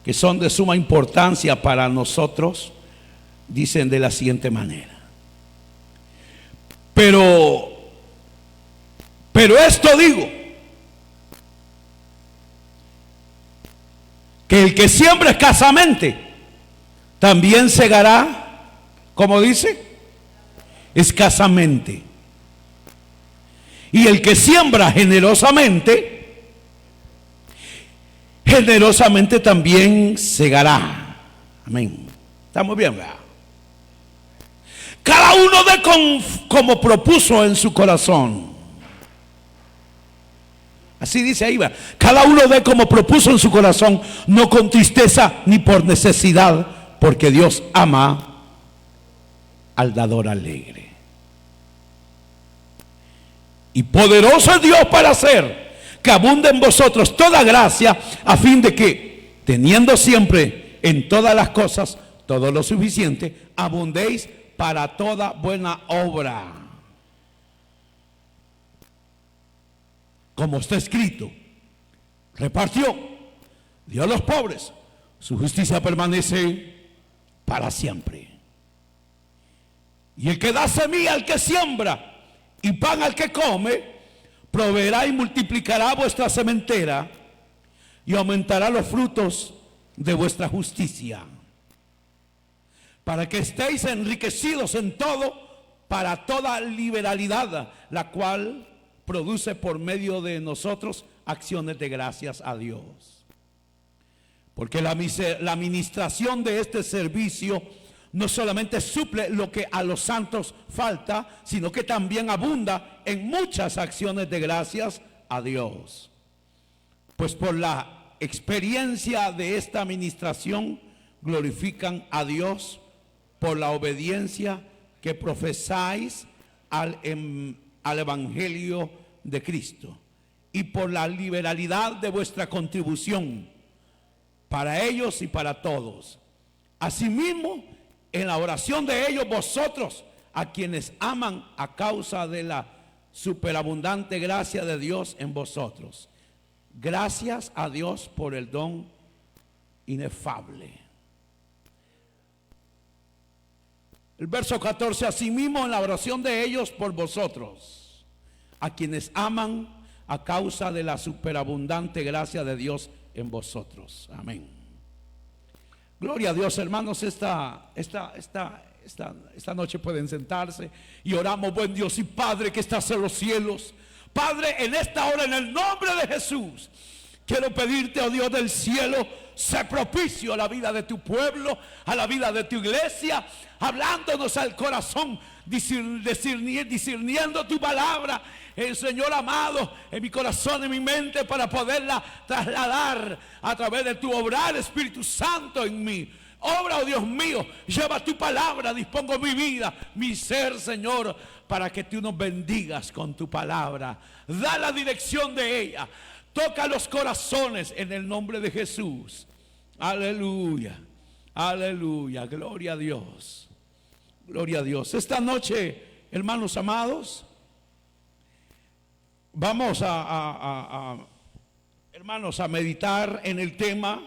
que son de suma importancia para nosotros, dicen de la siguiente manera: pero esto digo, que el que siembra escasamente también segará, ¿cómo dice? Escasamente. Y el que siembra generosamente, generosamente también segará. Amén. ¿Estamos bien, verdad? Cada uno dé como propuso en su corazón. Así dice ahí, va. Cada uno dé como propuso en su corazón, no con tristeza ni por necesidad, porque Dios ama al dador alegre. Y poderoso es Dios para hacer que abunde en vosotros toda gracia, a fin de que, teniendo siempre en todas las cosas todo lo suficiente, abundéis para toda buena obra. Como está escrito, repartió, dio a los pobres, su justicia permanece para siempre. Y el que da semilla al que siembra y pan al que come, proveerá y multiplicará vuestra sementera y aumentará los frutos de vuestra justicia, para que estéis enriquecidos en todo, para toda liberalidad, la cual produce por medio de nosotros acciones de gracias a Dios. Porque la administración de este servicio no solamente suple lo que a los santos falta, sino que también abunda en muchas acciones de gracias a Dios. Pues por la experiencia de esta administración glorifican a Dios por la obediencia que profesáis al Evangelio de Cristo, y por la liberalidad de vuestra contribución para ellos y para todos. Asimismo, en la oración de ellos, vosotros, a quienes aman a causa de la superabundante gracia de Dios en vosotros. Gracias a Dios por el don inefable. El verso 14, asimismo en la oración de ellos por vosotros, a quienes aman a causa de la superabundante gracia de Dios en vosotros. Amén. Gloria a Dios, hermanos. Esta noche pueden sentarse y oramos. Buen Dios y Padre que estás en los cielos, Padre, en esta hora, en el nombre de Jesús, quiero pedirte, oh Dios del cielo, sé propicio a la vida de tu pueblo, a la vida de tu iglesia, hablándonos al corazón, discerniendo tu palabra, Señor amado, en mi corazón, en mi mente, para poderla trasladar a través de tu obrar, Espíritu Santo, en mí. Obra, oh Dios mío, lleva tu palabra, dispongo mi vida, mi ser, Señor, para que tú nos bendigas con tu palabra. Da la dirección de ella. Toca los corazones en el nombre de Jesús. Aleluya, aleluya, gloria a Dios, gloria a Dios. Esta noche, hermanos amados, vamos hermanos, a meditar en el tema.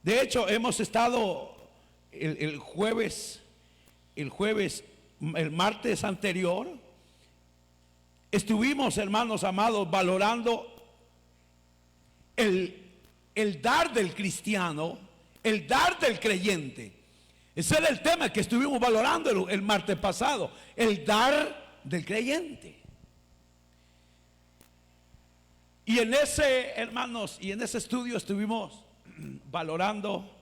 De hecho, hemos estado el martes anterior, estuvimos, hermanos amados, valorando el dar del cristiano, el dar del creyente. Ese era el tema que estuvimos valorando el martes pasado, el dar del creyente. Y en ese, hermanos, y en ese estudio estuvimos valorando,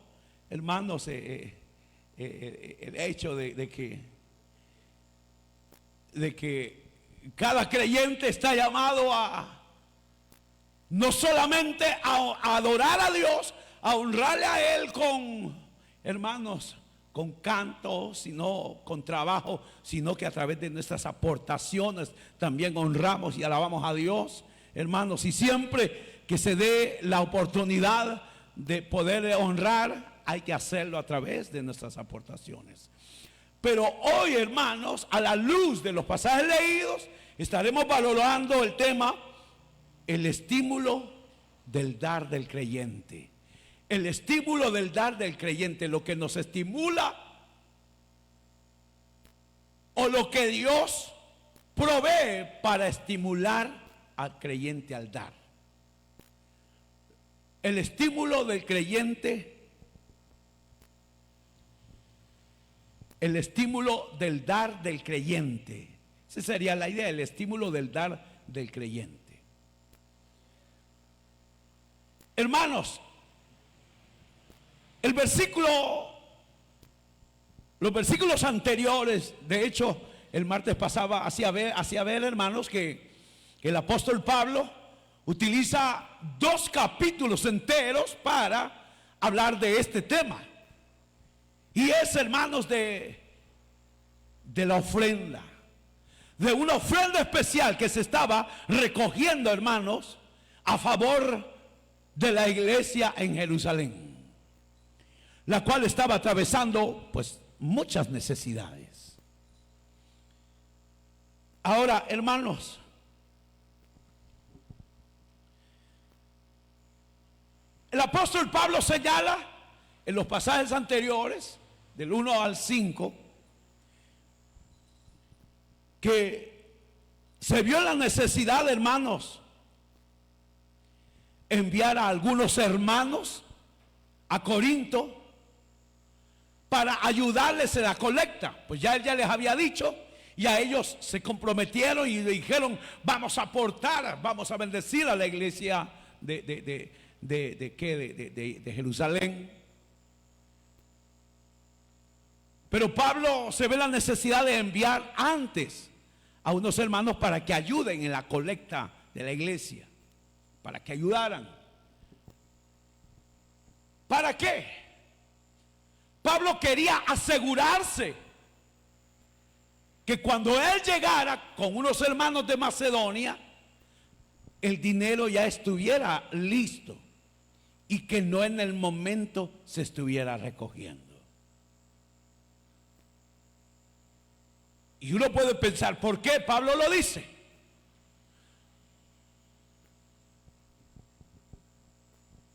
hermanos, el hecho de que cada creyente está llamado a no solamente a adorar a Dios, a honrarle a Él con, hermanos, con canto, sino con trabajo, sino que a través de nuestras aportaciones también honramos y alabamos a Dios, hermanos. Y siempre que se dé la oportunidad de poder honrar, hay que hacerlo a través de nuestras aportaciones. Pero hoy, hermanos, a la luz de los pasajes leídos, estaremos valorando el tema, el estímulo del dar del creyente. el estímulo del dar del creyente, lo que nos estimula o lo que Dios provee para estimular al creyente al dar. El estímulo del creyente, el estímulo del dar del creyente. Esa sería la idea, el estímulo del dar del creyente. Hermanos, los versículos anteriores, de hecho, el martes pasado hacía ver, hermanos, que el apóstol Pablo utiliza 2 capítulos enteros para hablar de este tema. Y es, hermanos, de la ofrenda, de una ofrenda especial que se estaba recogiendo, hermanos, a favor de la iglesia en Jerusalén, la cual estaba atravesando pues muchas necesidades. Ahora, hermanos, el apóstol Pablo señala en los pasajes anteriores, del 1 al 5, que se vio la necesidad, hermanos, enviar a algunos hermanos a Corinto para ayudarles en la colecta. Pues ya él ya les había dicho, y a ellos se comprometieron y le dijeron: vamos a aportar, vamos a bendecir a la iglesia de Jerusalén. Pero Pablo se ve la necesidad de enviar antes a unos hermanos para que ayuden en la colecta de la iglesia, para que ayudaran. ¿Para qué? Pablo quería asegurarse que cuando él llegara con unos hermanos de Macedonia, el dinero ya estuviera listo y que no en el momento se estuviera recogiendo. Y uno puede pensar, ¿por qué Pablo lo dice?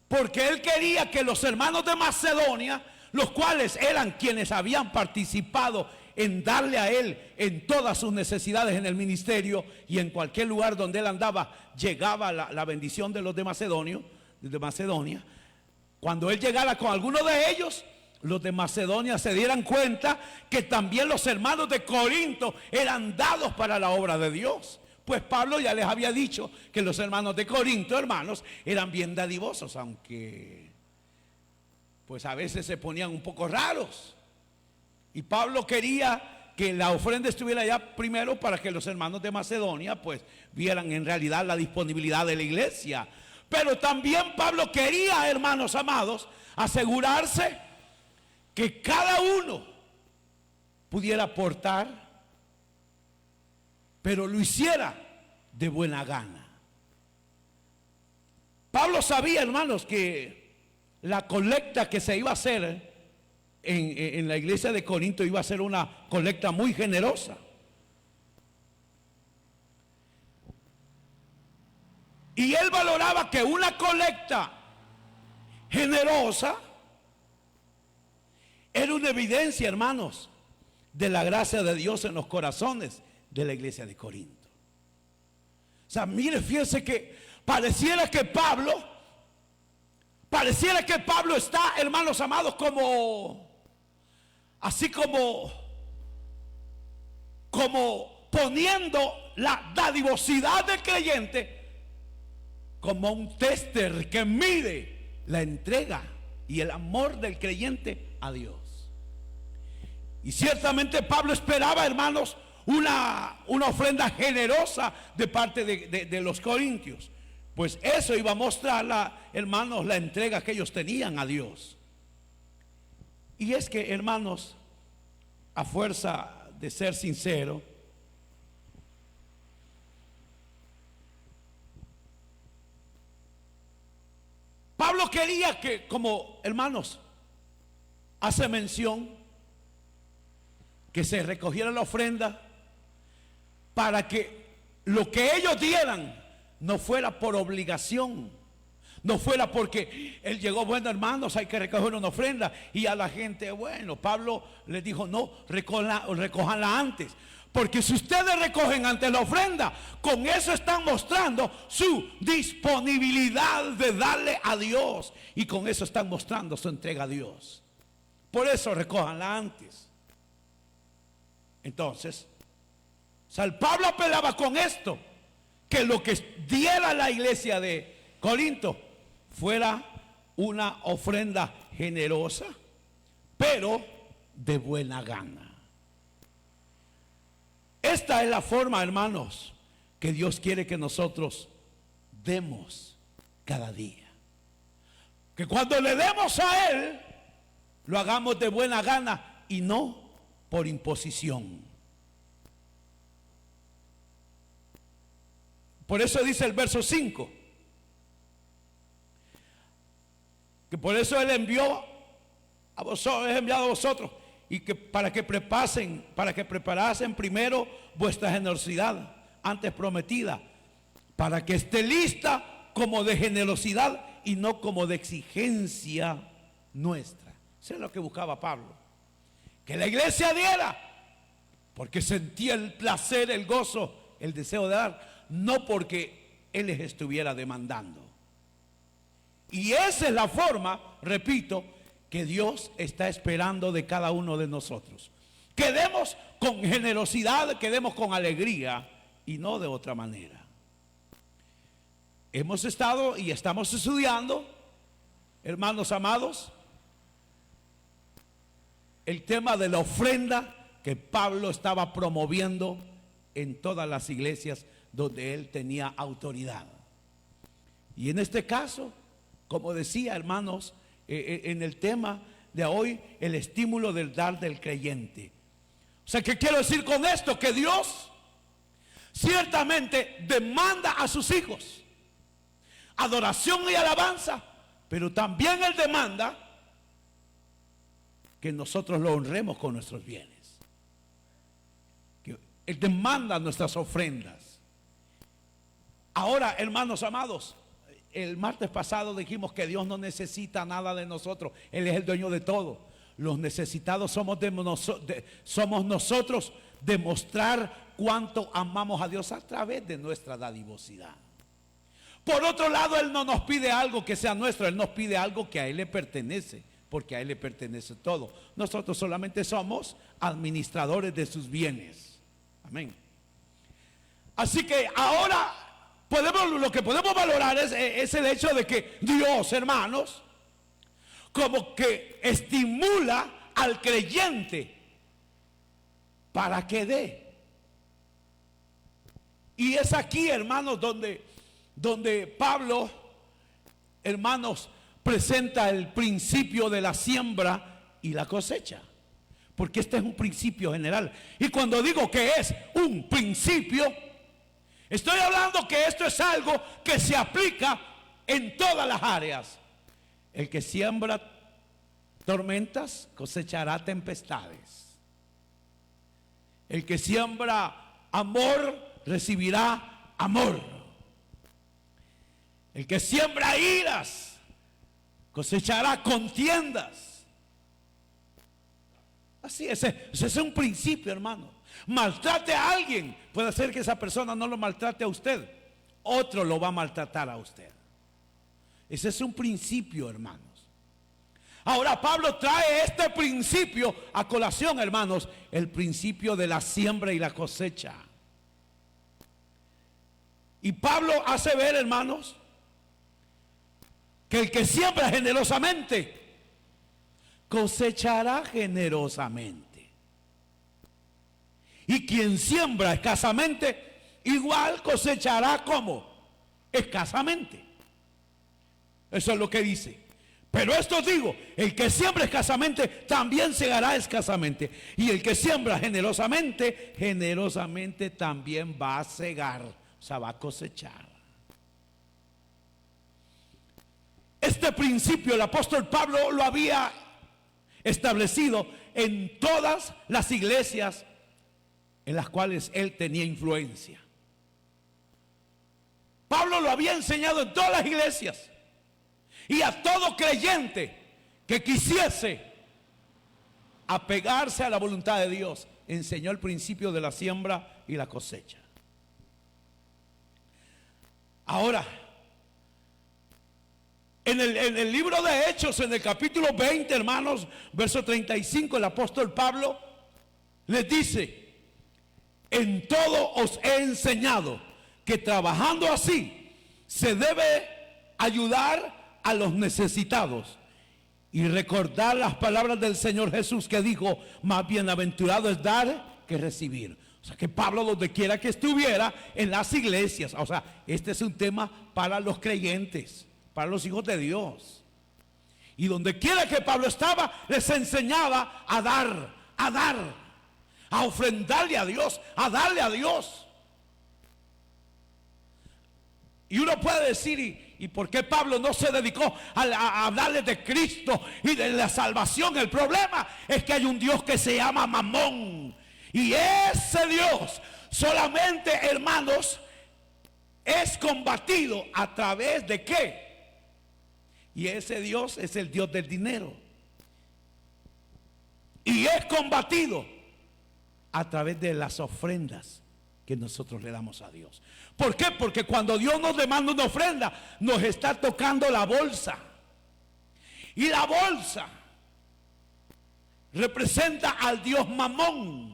Porque él quería que los hermanos de Macedonia, los cuales eran quienes habían participado en darle a él en todas sus necesidades en el ministerio, y en cualquier lugar donde él andaba llegaba la bendición de los de Macedonia. Cuando él llegara con alguno de ellos, los de Macedonia se dieran cuenta que también los hermanos de Corinto eran dados para la obra de Dios. Pues Pablo ya les había dicho que los hermanos de Corinto, hermanos, eran bien dadivosos, aunque pues a veces se ponían un poco raros. Y Pablo quería que la ofrenda estuviera ya primero para que los hermanos de Macedonia pues vieran en realidad la disponibilidad de la iglesia. Pero también Pablo quería, hermanos amados, asegurarse que cada uno pudiera aportar, pero lo hiciera de buena gana. Pablo sabía, hermanos, que la colecta que se iba a hacer en la iglesia de Corinto iba a ser una colecta muy generosa. Y él valoraba que una colecta generosa era una evidencia, hermanos, de la gracia de Dios en los corazones de la iglesia de Corinto. O sea, mire, fíjense que pareciera que Pablo está, hermanos amados, como poniendo la dadivosidad del creyente como un tester que mide la entrega y el amor del creyente a Dios. Y ciertamente Pablo esperaba, hermanos, una ofrenda generosa de parte de los corintios, pues eso iba a mostrar, hermanos, la entrega que ellos tenían a Dios. Y es que, hermanos, a fuerza de ser sincero, Pablo quería que, como hermanos, hace mención, que se recogiera la ofrenda para que lo que ellos dieran no fuera por obligación, No fuera porque él llegó, bueno hermanos, hay que recoger una ofrenda. Y a la gente, bueno, Pablo les dijo, no, recójanla antes. Porque si ustedes recogen antes la ofrenda, con eso están mostrando su disponibilidad de darle a Dios. Y con eso están mostrando su entrega a Dios. Por eso recójanla antes. Entonces, San Pablo apelaba con esto, que lo que diera la iglesia de Corinto fuera una ofrenda generosa, pero de buena gana. Esta es la forma, hermanos, que Dios quiere que nosotros demos cada día. Que cuando le demos a Él, lo hagamos de buena gana y no por imposición. Por eso dice el verso 5, que por eso Él envió a vosotros, es enviado a vosotros, y que para que preparasen primero vuestra generosidad antes prometida, para que esté lista como de generosidad y no como de exigencia nuestra. Eso es lo que buscaba Pablo, que la iglesia diera, porque sentía el placer, el gozo, el deseo de dar, no porque Él les estuviera demandando. Y esa es la forma, repito, que Dios está esperando de cada uno de nosotros. Que demos con generosidad, que demos con alegría y no de otra manera. Hemos estado y estamos estudiando, hermanos amados, el tema de la ofrenda que Pablo estaba promoviendo en todas las iglesias donde él tenía autoridad. Y en este caso, como decía, hermanos, en el tema de hoy, el estímulo del dar del creyente. O sea, ¿qué quiero decir con esto? Que Dios ciertamente demanda a sus hijos adoración y alabanza, pero también Él demanda que nosotros lo honremos con nuestros bienes. Que Él demanda nuestras ofrendas. Ahora, hermanos amados, el martes pasado dijimos que Dios no necesita nada de nosotros. Él es el dueño de todo. Los necesitados somos nosotros, demostrar cuánto amamos a Dios a través de nuestra dadivosidad. Por otro lado, Él no nos pide algo que sea nuestro, Él nos pide algo que a Él le pertenece, porque a Él le pertenece todo. Nosotros solamente somos administradores de sus bienes. Amén. Así que ahora lo que podemos valorar es el hecho de que Dios, hermanos, como que estimula al creyente para que dé. Y es aquí, hermanos, donde Pablo, hermanos, presenta el principio de la siembra y la cosecha. Porque este es un principio general. Y cuando digo que es un principio, estoy hablando que esto es algo que se aplica en todas las áreas. El que siembra tormentas cosechará tempestades. El que siembra amor recibirá amor. El que siembra iras cosechará contiendas. Así es, ese es un principio, hermano. Maltrate a alguien, puede ser que esa persona no lo maltrate a usted, otro lo va a maltratar a usted. Ese es un principio, hermanos. Ahora Pablo trae este principio a colación, hermanos, el principio de la siembra y la cosecha. Y Pablo hace ver, hermanos, que el que siembra generosamente cosechará generosamente. Y quien siembra escasamente, igual cosechará como escasamente. Eso es lo que dice. Pero esto digo, el que siembra escasamente también segará escasamente. Y el que siembra generosamente, generosamente también va a segar, o sea, va a cosechar. Este principio el apóstol Pablo lo había establecido en todas las iglesias en las cuales él tenía influencia. Pablo lo había enseñado en todas las iglesias. y a todo creyente que quisiese apegarse a la voluntad de Dios, enseñó el principio de la siembra y la cosecha. Ahora, en el libro de Hechos, en el capítulo 20, hermanos, verso 35, el apóstol Pablo les dice: en todo os he enseñado que trabajando así se debe ayudar a los necesitados y recordar las palabras del Señor Jesús, que dijo: más bienaventurado es dar que recibir. O sea que Pablo, donde quiera que estuviera, en las iglesias, o sea, este es un tema para los creyentes, para los hijos de Dios. Y donde quiera que Pablo estaba, les enseñaba a dar, a ofrendarle a Dios, a darle a Dios. Y uno puede decir: ¿y por qué Pablo no se dedicó a hablarles de Cristo y de la salvación? El problema es que hay un Dios que se llama Mamón. Y ese Dios solamente, hermanos, es combatido a través de ¿qué? Y ese Dios es el Dios del dinero. Y es combatido a través de las ofrendas que nosotros le damos a Dios. ¿Por qué? Porque cuando Dios nos demanda una ofrenda, nos está tocando la bolsa. Y la bolsa representa al Dios Mamón.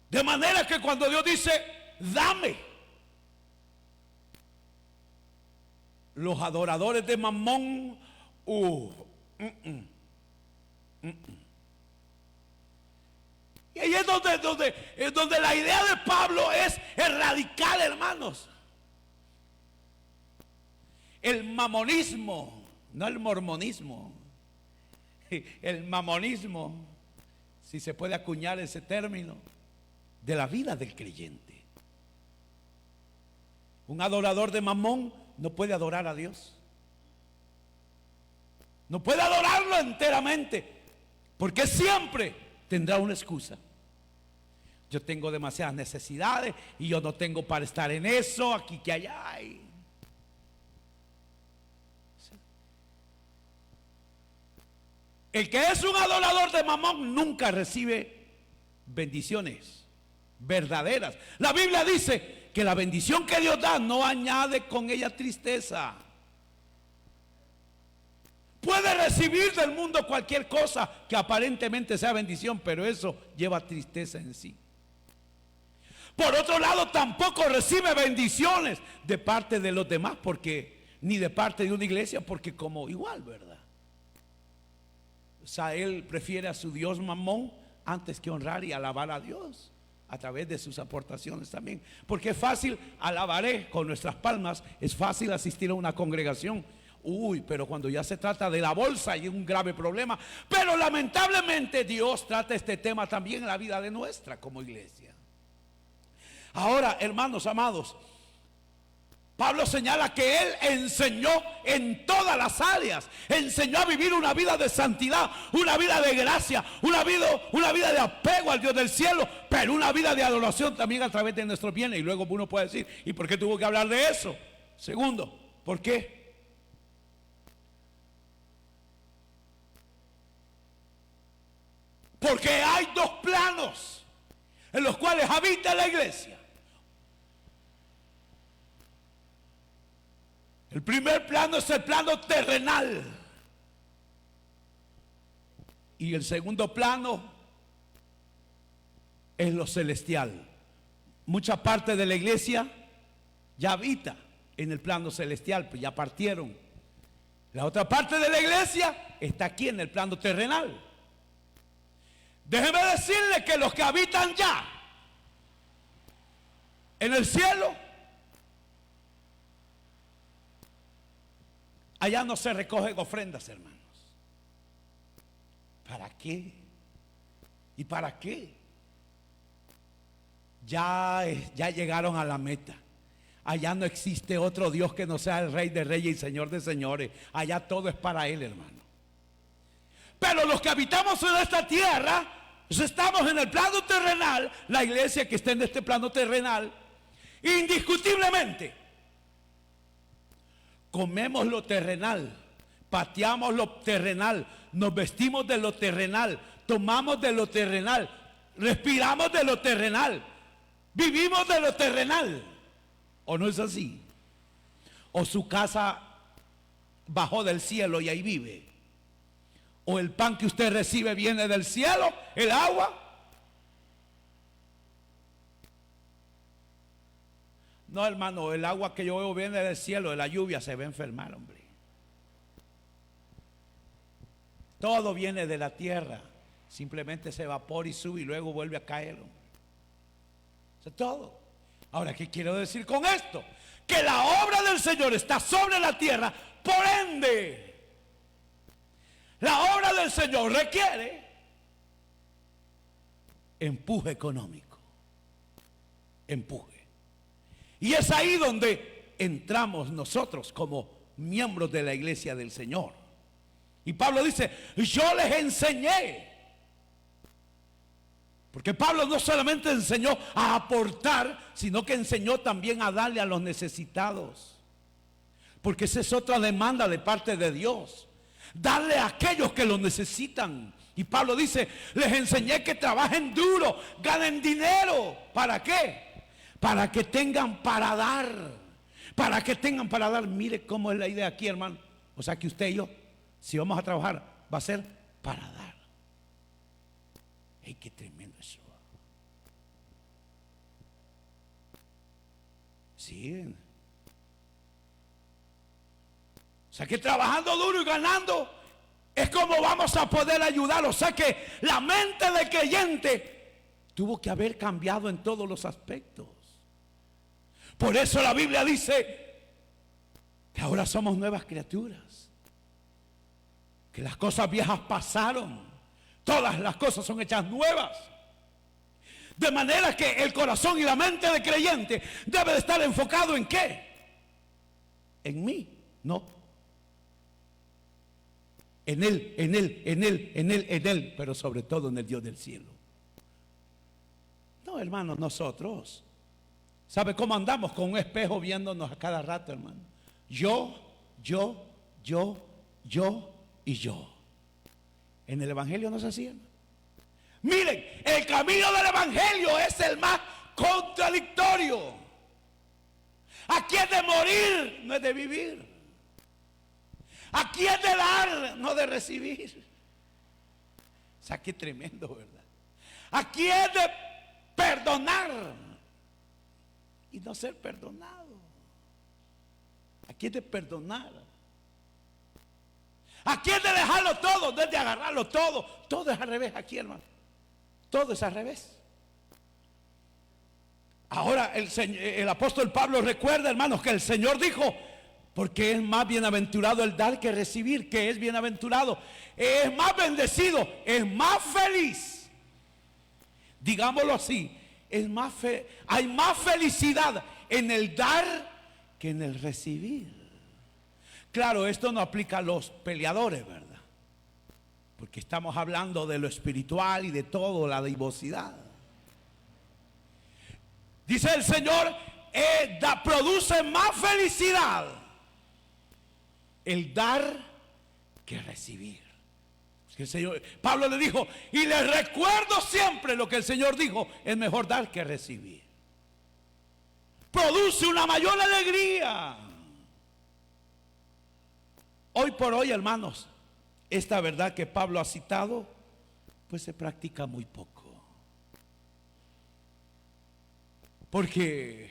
De manera que cuando Dios dice: dame, los adoradores de Mamón, y ahí es donde la idea de Pablo es radical, hermanos. El mamonismo, no el mormonismo, el mamonismo, si se puede acuñar ese término, de la vida del creyente. Un adorador de Mamón no puede adorar a Dios. No puede adorarlo enteramente, porque siempre tendrá una excusa. Yo tengo demasiadas necesidades y yo no tengo para estar en eso, aquí que allá. El que es un adorador de Mamón nunca recibe bendiciones verdaderas. La Biblia dice que la bendición que Dios da no añade con ella tristeza. Puede recibir del mundo cualquier cosa que aparentemente sea bendición, pero eso lleva tristeza en sí. Por otro lado, tampoco recibe bendiciones de parte de los demás, porque ni de parte de una iglesia, porque como igual, ¿verdad? O sea, él prefiere a su Dios Mamón antes que honrar y alabar a Dios a través de sus aportaciones también. Porque es fácil, alabaré con nuestras palmas, es fácil asistir a una congregación. Pero cuando ya se trata de la bolsa hay un grave problema. Pero lamentablemente Dios trata este tema también en la vida de nuestra como iglesia. Ahora, hermanos amados, Pablo señala que él enseñó en todas las áreas, enseñó a vivir una vida de santidad, una vida de gracia, una vida de apego al Dios del cielo, pero una vida de adoración también a través de nuestros bienes. Y luego uno puede decir: ¿y por qué tuvo que hablar de eso? Segundo, ¿por qué? Porque hay dos planos en los cuales habita la iglesia. El primer plano es el plano terrenal. Y el segundo plano es lo celestial. Mucha parte de la iglesia ya habita en el plano celestial, pues ya partieron. La otra parte de la iglesia está aquí en el plano terrenal. Déjeme decirle que los que habitan ya en el cielo, allá no se recogen ofrendas, hermanos. ¿Para qué? ¿Y para qué? Ya llegaron a la meta. Allá no existe otro Dios que no sea el Rey de Reyes y Señor de Señores. Allá todo es para Él, hermano. Pero los que habitamos en esta tierra, pues estamos en el plano terrenal. La iglesia que está en este plano terrenal Indiscutiblemente, comemos lo terrenal, pateamos lo terrenal, nos vestimos de lo terrenal, tomamos de lo terrenal, respiramos de lo terrenal, vivimos de lo terrenal. ¿O no es así? O su casa bajó del cielo y ahí vive. O el pan que usted recibe viene del cielo, el agua. No, hermano, el agua que yo veo viene del cielo, de la lluvia, se va a enfermar, hombre. Todo viene de la tierra, simplemente se evapora y sube y luego vuelve a caer, hombre. Eso es todo. Ahora, ¿qué quiero decir con esto? Que la obra del Señor está sobre la tierra, por ende, la obra del Señor requiere empuje económico, empuje. Y es ahí donde entramos nosotros como miembros de la iglesia del Señor. Y Pablo dice, yo les enseñé. Porque Pablo no solamente enseñó a aportar, sino que enseñó también a darle a los necesitados. Porque esa es otra demanda de parte de Dios. Darle a aquellos que lo necesitan. Y Pablo dice, les enseñé que trabajen duro, ganen dinero. ¿Para qué? Para que tengan para dar. Para que tengan para dar. Mire cómo es la idea aquí, hermano. O sea que usted y yo, si vamos a trabajar, va a ser para dar. ¡Ey, qué tremendo eso! Sí. O sea que trabajando duro y ganando es como vamos a poder ayudar. O sea que la mente del creyente tuvo que haber cambiado en todos los aspectos. Por eso la Biblia dice que ahora somos nuevas criaturas, que las cosas viejas pasaron, todas las cosas son hechas nuevas. De manera que el corazón y la mente del creyente debe de estar enfocado ¿en qué? En mí, no. En Él, en Él, en Él, en Él, en Él, pero sobre todo en el Dios del cielo. No, hermanos, nosotros, ¿sabe cómo andamos? Con un espejo viéndonos a cada rato, hermano. Yo y yo. En el evangelio no se hacía. Miren, el camino del evangelio es el más contradictorio. Aquí es de morir, no es de vivir. Aquí es de dar, no de recibir. O sea, qué tremendo, ¿verdad? Aquí es de perdonar y no ser perdonado. Aquí es de perdonar. Aquí es de dejarlo todo, no es de agarrarlo todo. Todo es al revés aquí, hermano. Todo es al revés. Ahora el apóstol Pablo recuerda, hermanos, que el Señor dijo, porque es más bienaventurado el dar que recibir. Que es bienaventurado, es más bendecido, es más feliz. Digámoslo así, hay más felicidad en el dar que en el recibir. Claro, esto no aplica a los peleadores, ¿verdad? Porque estamos hablando de lo espiritual y de todo, la devosidad. Dice el Señor, produce más felicidad el dar que recibir. El Señor, Pablo le dijo, y le recuerdo siempre lo que el Señor dijo, es mejor dar que recibir. Produce una mayor alegría. Hoy por hoy, hermanos, esta verdad que Pablo ha citado, pues se practica muy poco. Porque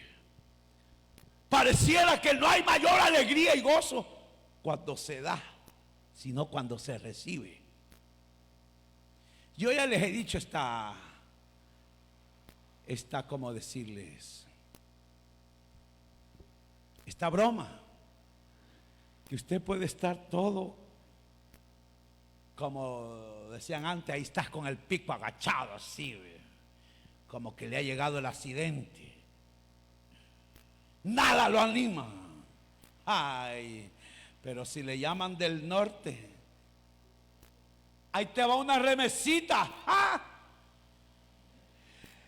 pareciera que no hay mayor alegría y gozo cuando se da, sino cuando se recibe. Yo ya les he dicho esta ¿cómo decirles? Esta broma. Que usted puede estar todo, como decían antes, ahí estás con el pico agachado así, como que le ha llegado el accidente. Nada lo anima. Ay, pero si le llaman del norte, ahí te va una remesita. ¡Ah!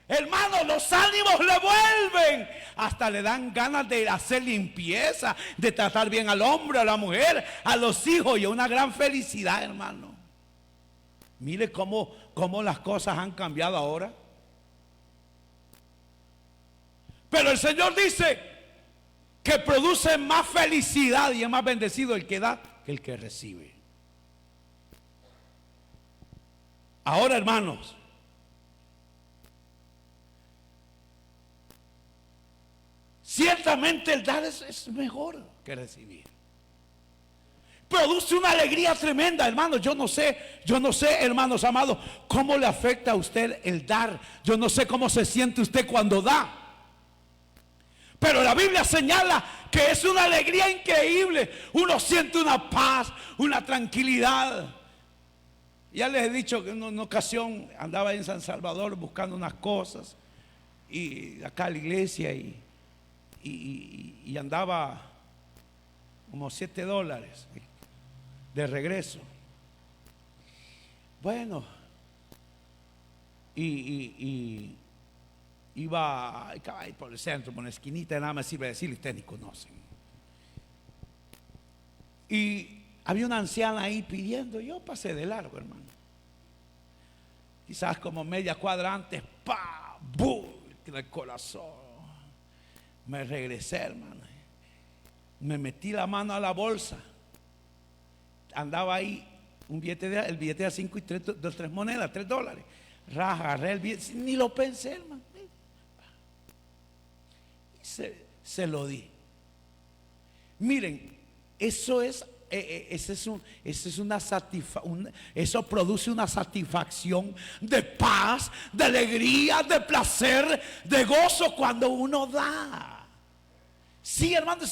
Hermano, los ánimos le vuelven. Hasta le dan ganas de hacer limpieza, de tratar bien al hombre, a la mujer, a los hijos, y una gran felicidad, hermano. Mire cómo las cosas han cambiado ahora. Pero el Señor dice que produce más felicidad y es más bendecido el que da que el que recibe. Ahora, hermanos, ciertamente el dar es mejor que recibir. Produce una alegría tremenda, hermanos. Yo no sé, hermanos amados, cómo le afecta a usted el dar. Yo no sé cómo se siente usted cuando da. Pero la Biblia señala que es una alegría increíble. Uno siente una paz, una tranquilidad. Ya les he dicho que en una ocasión andaba en San Salvador buscando unas cosas. Y acá a la iglesia y andaba como $7 de regreso. Bueno, iba ahí por el centro, por la esquinita, nada más sirve decirle, ustedes ni conocen. Y había una anciana ahí pidiendo, yo pasé de largo, hermano. Quizás como media cuadra antes, ¡pa! ¡Bum! En el corazón. Me regresé, hermano. Me metí la mano a la bolsa. Andaba ahí el billete de 5 y 3 monedas, $3. Agarré el billete, ni lo pensé, hermano. Se lo di. Miren, eso produce una satisfacción de paz, de alegría, de placer, de gozo cuando uno da. Sí, hermano,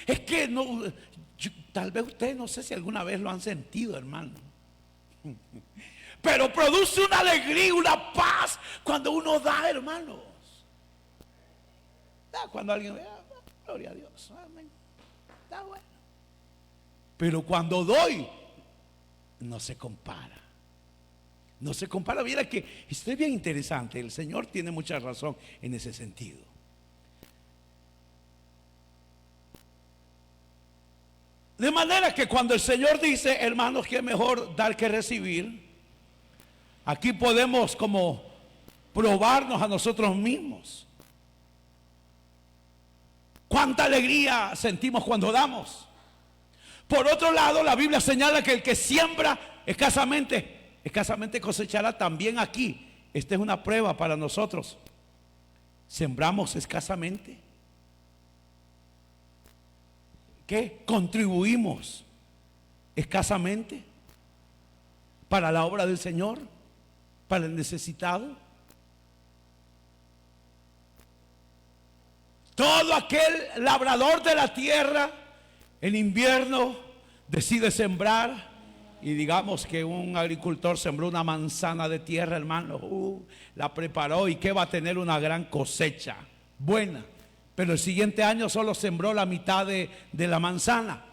es que no, tal vez ustedes no sé si alguna vez lo han sentido, hermano. Pero produce una alegría, una paz cuando uno da, hermanos. Da cuando alguien ve, gloria a Dios, amén. Está bueno. Pero cuando doy, no se compara. No se compara. Mira que esto es bien interesante. El Señor tiene mucha razón en ese sentido. De manera que cuando el Señor dice, hermanos, que es mejor dar que recibir, aquí podemos como probarnos a nosotros mismos. Cuánta alegría sentimos cuando damos. Por otro lado, la Biblia señala que el que siembra escasamente cosechará. También aquí, esta es una prueba para nosotros. ¿Sembramos escasamente? ¿Qué? ¿Contribuimos escasamente para la obra del Señor? ¿Para el necesitado? Todo aquel labrador de la tierra en invierno decide sembrar, y digamos que un agricultor sembró una manzana de tierra, hermano, la preparó, y que va a tener una gran cosecha buena, pero el siguiente año solo sembró la mitad de la manzana.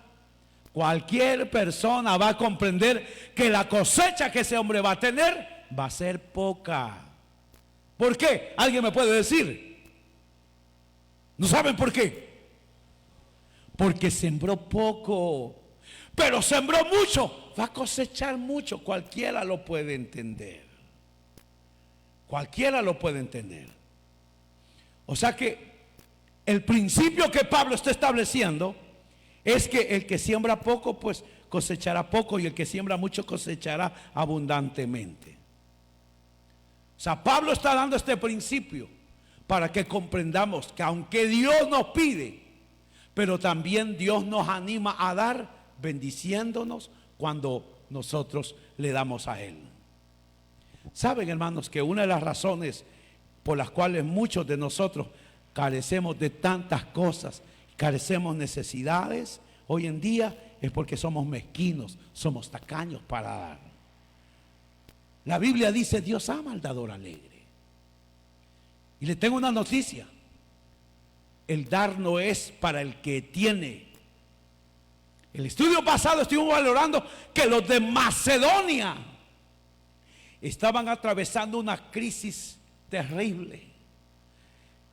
Cualquier persona va a comprender que la cosecha que ese hombre va a tener va a ser poca. ¿Por qué? ¿Alguien me puede decir? ¿No saben por qué? Porque sembró poco, pero sembró mucho, va a cosechar mucho. Cualquiera lo puede entender. Cualquiera lo puede entender. O sea que el principio que Pablo está estableciendo es que el que siembra poco, pues cosechará poco, y el que siembra mucho cosechará abundantemente. O sea, Pablo está dando este principio para que comprendamos que aunque Dios nos pide, pero también Dios nos anima a dar, bendiciéndonos cuando nosotros le damos a Él. Saben, hermanos, que una de las razones por las cuales muchos de nosotros carecemos de tantas cosas, carecemos necesidades hoy en día, es porque somos mezquinos, somos tacaños para dar. La Biblia dice: Dios ama al dador alegre. Y le tengo una noticia: el dar no es para el que tiene. El estudio pasado estuvimos valorando que los de Macedonia estaban atravesando una crisis terrible.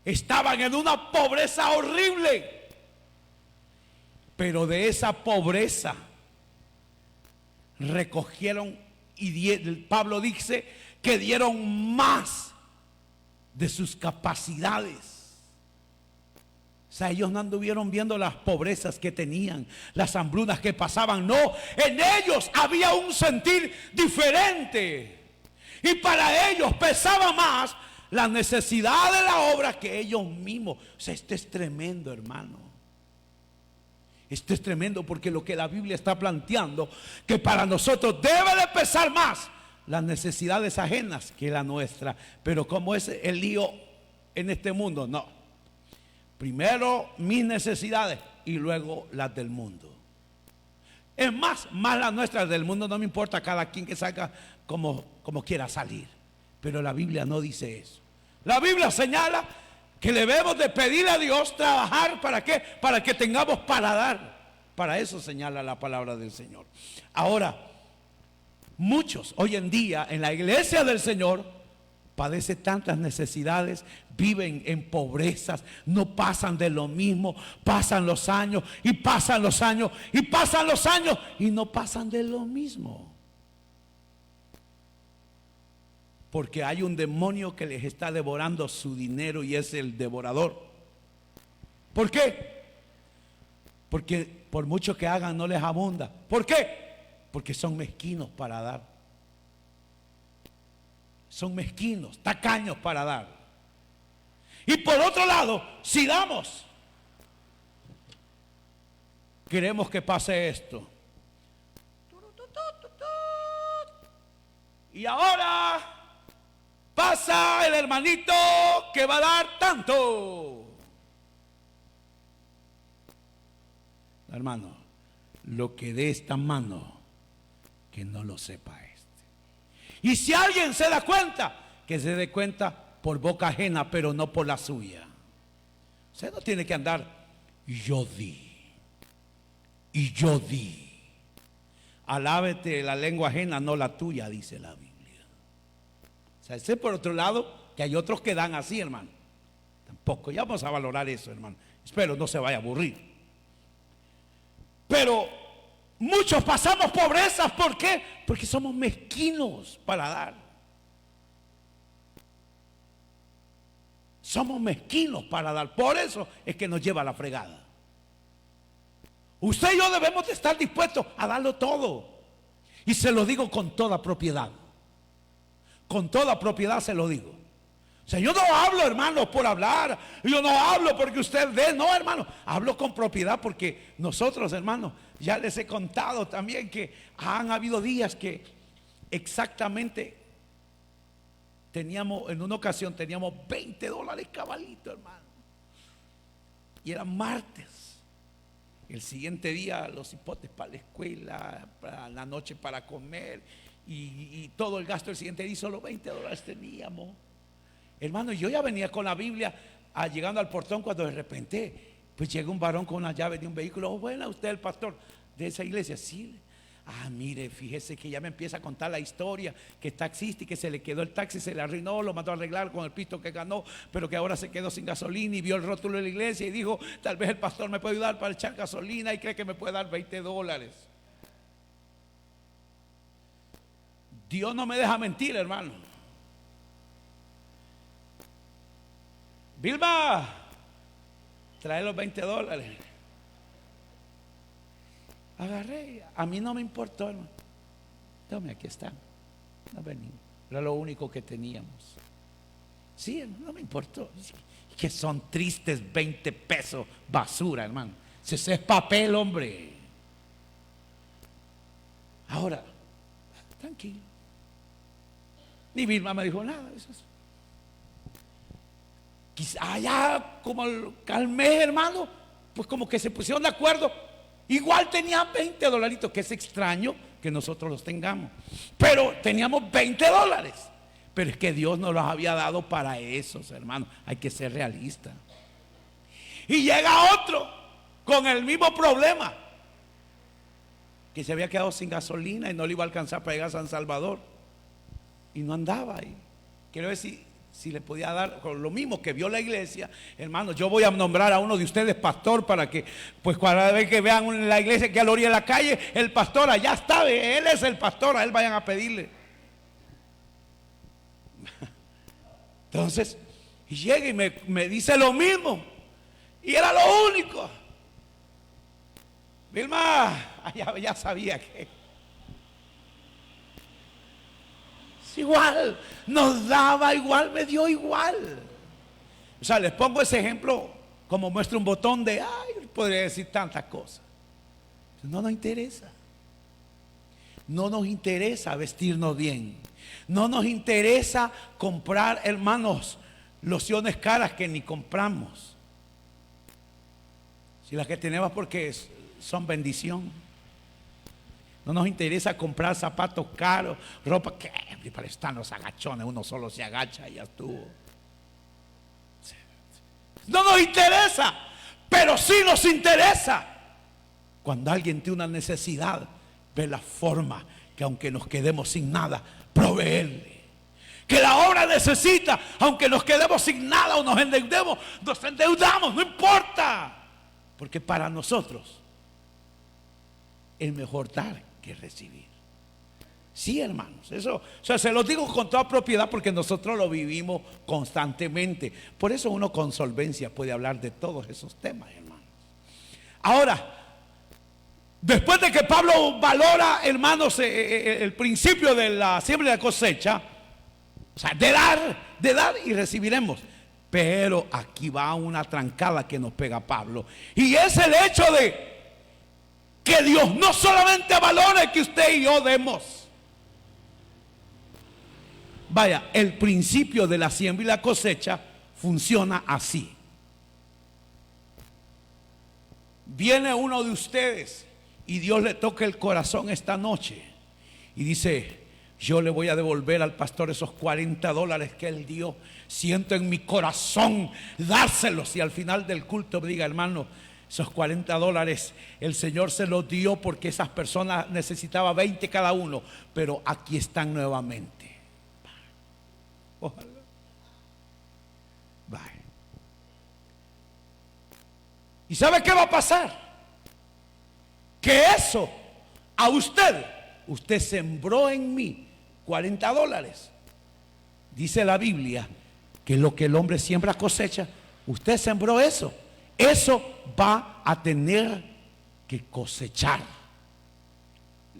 estaban en una pobreza horrible, pero de esa pobreza recogieron y Pablo dice que dieron más de sus capacidades. O sea, ellos no anduvieron viendo las pobrezas que tenían, las hambrunas que pasaban. No, en ellos había un sentir diferente. Y para ellos pesaba más la necesidad de la obra que ellos mismos. O sea, esto es tremendo, hermano. Esto es tremendo, porque lo que la Biblia está planteando, que para nosotros debe de pesar más las necesidades ajenas que la nuestra. Pero como es el lío en este mundo, no. Primero mis necesidades y luego las del mundo. Es más las nuestras. Del mundo no me importa, cada quien que salga como quiera salir. Pero la Biblia no dice eso. La Biblia señala que debemos de pedir a Dios trabajar. ¿Para qué? Para que tengamos para dar. Para eso señala la palabra del Señor. Ahora, muchos hoy en día en la iglesia del Señor padecen tantas necesidades, viven en pobrezas, no pasan de lo mismo, pasan los años y pasan los años y pasan los años y no pasan de lo mismo. Porque hay un demonio que les está devorando su dinero y es el devorador. ¿Por qué? Porque por mucho que hagan no les abunda. ¿Por qué? Porque son mezquinos para dar. Son mezquinos, tacaños para dar. Y por otro lado, si damos, queremos que pase esto. Y ahora pasa el hermanito que va a dar tanto. Hermano, lo que dé esta mano, que no lo sepa este. Y si alguien se da cuenta, que se dé cuenta por boca ajena, pero no por la suya. Usted no tiene que andar, yo di, y yo di. Alábete la lengua ajena, no la tuya, dice la Biblia. O sea, ese por otro lado, que hay otros que dan así, hermano. Tampoco, ya vamos a valorar eso, hermano. Espero no se vaya a aburrir. Pero muchos pasamos pobrezas, ¿por qué? Porque somos mezquinos para dar. Somos mezquinos para dar. Por eso es que nos lleva a la fregada. Usted y yo debemos de estar dispuestos a darlo todo. Y se lo digo con toda propiedad. Con toda propiedad se lo digo. O sea, yo no hablo, hermano, por hablar. Yo no hablo porque usted dé. No, hermano, hablo con propiedad porque nosotros, hermano, ya les he contado también que han habido días que exactamente teníamos, en una ocasión teníamos $20 cabalito, hermano. Y era martes. El siguiente día los hipotes para la escuela, para la noche para comer y todo el gasto el siguiente día, solo $20 teníamos. Hermano, yo ya venía con la Biblia llegando al portón cuando de repente pues llega un varón con una llave de un vehículo. Oh, bueno, usted es el pastor de esa iglesia. Sí. Mire, fíjese que ya me empieza a contar la historia, que es taxista y que se le quedó el taxi, se le arruinó, lo mandó a arreglar con el pisto que ganó, pero que ahora se quedó sin gasolina y vio el rótulo de la iglesia y dijo, tal vez el pastor me puede ayudar para echar gasolina y cree que me puede dar $20. Dios no me deja mentir, hermano. Vilma, trae los $20. Agarré, a mí no me importó, hermano. Tome, aquí está. No venimos. Era lo único que teníamos. Sí, no me importó. Que son tristes 20 pesos basura, hermano. Si ese es papel, hombre. Ahora, tranquilo. Ni Vilma me dijo nada. Eso es. Quizá ya como al mes, hermano, pues como que se pusieron de acuerdo. Igual tenían $20, que es extraño que nosotros los tengamos. Pero teníamos $20. Pero es que Dios nos los había dado para esos, hermanos. Hay que ser realistas. Y llega otro con el mismo problema, que se había quedado sin gasolina y no le iba a alcanzar para llegar a San Salvador. Y no andaba ahí. Quiero decir, si le podía dar con lo mismo que vio la iglesia. Hermano, yo voy a nombrar a uno de ustedes pastor, para que pues cada vez que vean en la iglesia que a la orilla de la calle, el pastor allá está, él es el pastor, a él vayan a pedirle. Entonces llega y me dice lo mismo, y era lo único. Vilma, ya sabía que es igual, nos daba igual, me dio igual. O sea, les pongo ese ejemplo como muestra un botón de, ay, podría decir tantas cosas. No nos interesa. No nos interesa vestirnos bien. No nos interesa comprar, hermanos, lociones caras que ni compramos. Si las que tenemos porque son bendición. No nos interesa comprar zapatos caros, ropa que para estar los agachones, uno solo se agacha y ya estuvo. No nos interesa, pero sí nos interesa cuando alguien tiene una necesidad, ver la forma que aunque nos quedemos sin nada, proveerle. Que la obra necesita, aunque nos quedemos sin nada o nos endeudamos, no importa. Porque para nosotros es mejor dar que recibir. Sí, hermanos, eso, o sea, se lo digo con toda propiedad porque nosotros lo vivimos constantemente. Por eso uno con solvencia puede hablar de todos esos temas, hermanos. Ahora, después de que Pablo valora, hermanos, el principio de la siembra y la cosecha, o sea, de dar y recibiremos. Pero aquí va una trancada que nos pega Pablo, y es el hecho de que Dios no solamente valora que usted y yo demos. Vaya, el principio de la siembra y la cosecha funciona así. Viene uno de ustedes y Dios le toca el corazón esta noche y dice: yo le voy a devolver al pastor esos $40 que él dio. Siento en mi corazón dárselos, y al final del culto me diga: hermano, esos $40 el Señor se los dio porque esas personas necesitaban 20 cada uno, pero aquí están nuevamente. Ojalá. Bye. ¿Y sabe qué va a pasar? Que eso a usted sembró en mí $40. Dice la Biblia que lo que el hombre siembra cosecha. Usted sembró eso. Eso va a tener que cosechar.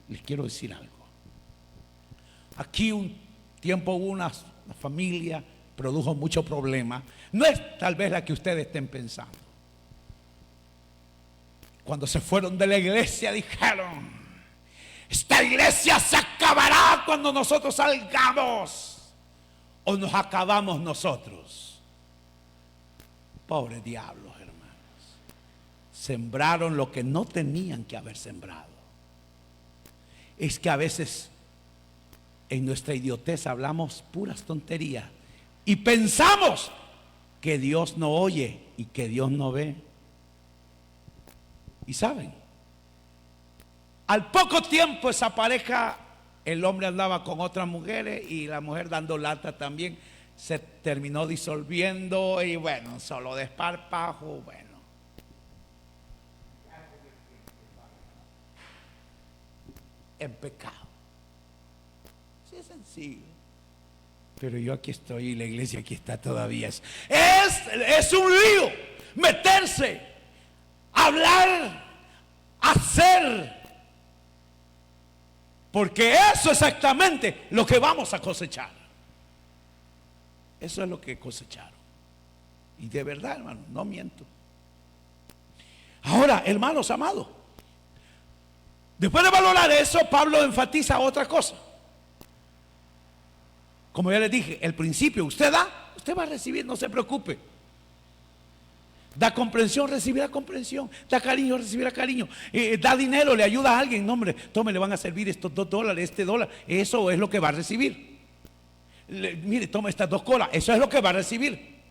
Les quiero decir algo. Aquí un tiempo hubo una familia, produjo mucho problema. No es tal vez la que ustedes estén pensando. Cuando se fueron de la iglesia dijeron: esta iglesia se acabará cuando nosotros salgamos, o nos acabamos nosotros. Pobres diablos, hermanos. Sembraron lo que no tenían que haber sembrado. Es que a veces en nuestra idiotez hablamos puras tonterías y pensamos que Dios no oye y que Dios no ve. Y saben, al poco tiempo esa pareja, el hombre andaba con otras mujeres y la mujer dando lata también, se terminó disolviendo, y bueno, solo desparpajo, bueno. En pecado. Sí, es sencillo. Pero yo aquí estoy y la iglesia aquí está todavía. Es un lío meterse, hablar, hacer. Porque eso es exactamente lo que vamos a cosechar. Eso es lo que cosecharon. Y de verdad, hermano, no miento. Ahora, hermanos amados, después de valorar eso, Pablo enfatiza otra cosa. Como ya les dije, el principio: usted da, usted va a recibir, no se preocupe. Da comprensión, recibirá comprensión. Da cariño, recibirá cariño. Da dinero, le ayuda a alguien. No, hombre, tome, le van a servir estos $2, este dólar. Eso es lo que va a recibir. Mire, toma estas 2 colas. Eso es lo que va a recibir.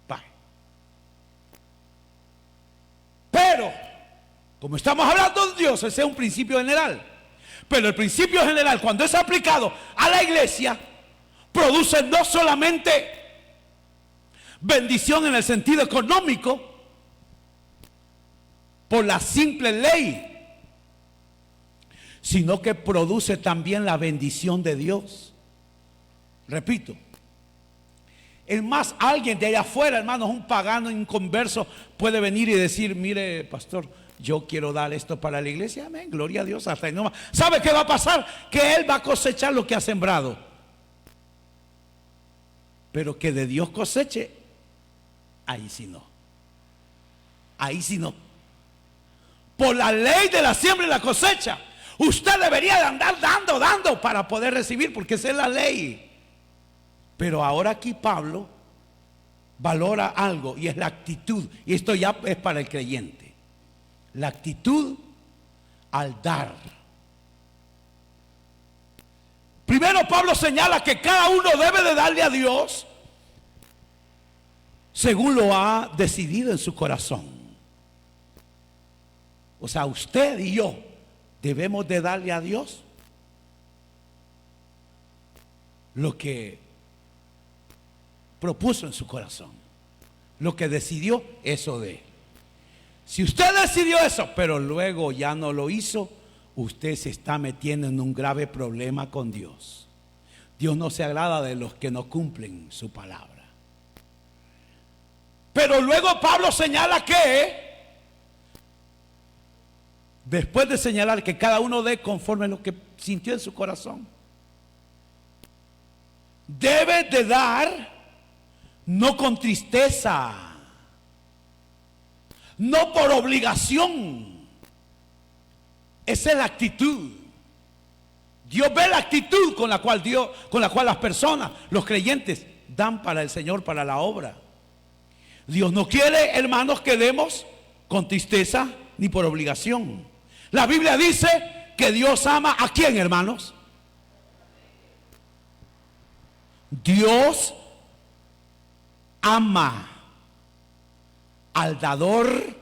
Bye. Pero, como estamos hablando de Dios, ese es un principio general. Pero el principio general, cuando es aplicado a la iglesia, produce no solamente bendición en el sentido económico, por la simple ley, sino que produce también la bendición de Dios. Repito, el más alguien de allá afuera, hermanos, un pagano inconverso, puede venir y decir: mire, pastor, yo quiero dar esto para la iglesia. Amén, gloria a Dios. Hasta ahí nomás. ¿Sabe qué va a pasar? Que él va a cosechar lo que ha sembrado. Pero que de Dios coseche, ahí sí no. Ahí sí no. Por la ley de la siembra y la cosecha, usted debería de andar dando para poder recibir, porque esa es la ley. Pero ahora aquí Pablo valora algo, y es la actitud. Y esto ya es para el creyente. La actitud al dar. Primero Pablo señala que cada uno debe de darle a Dios según lo ha decidido en su corazón. O sea, usted y yo debemos de darle a Dios lo que propuso en su corazón, lo que decidió, eso de él. Si usted decidió eso, pero luego ya no lo hizo, usted se está metiendo en un grave problema con Dios. Dios no se agrada de los que no cumplen su palabra. Pero luego Pablo señala que, después de señalar que cada uno dé conforme a lo que sintió en su corazón, debe de dar no con tristeza, no por obligación. Esa es la actitud. Dios ve la actitud con la cual las personas, los creyentes, dan para el Señor, para la obra. Dios no quiere, hermanos, que demos con tristeza ni por obligación. La Biblia dice que Dios ama ¿a quién, hermanos? Dios ama al dador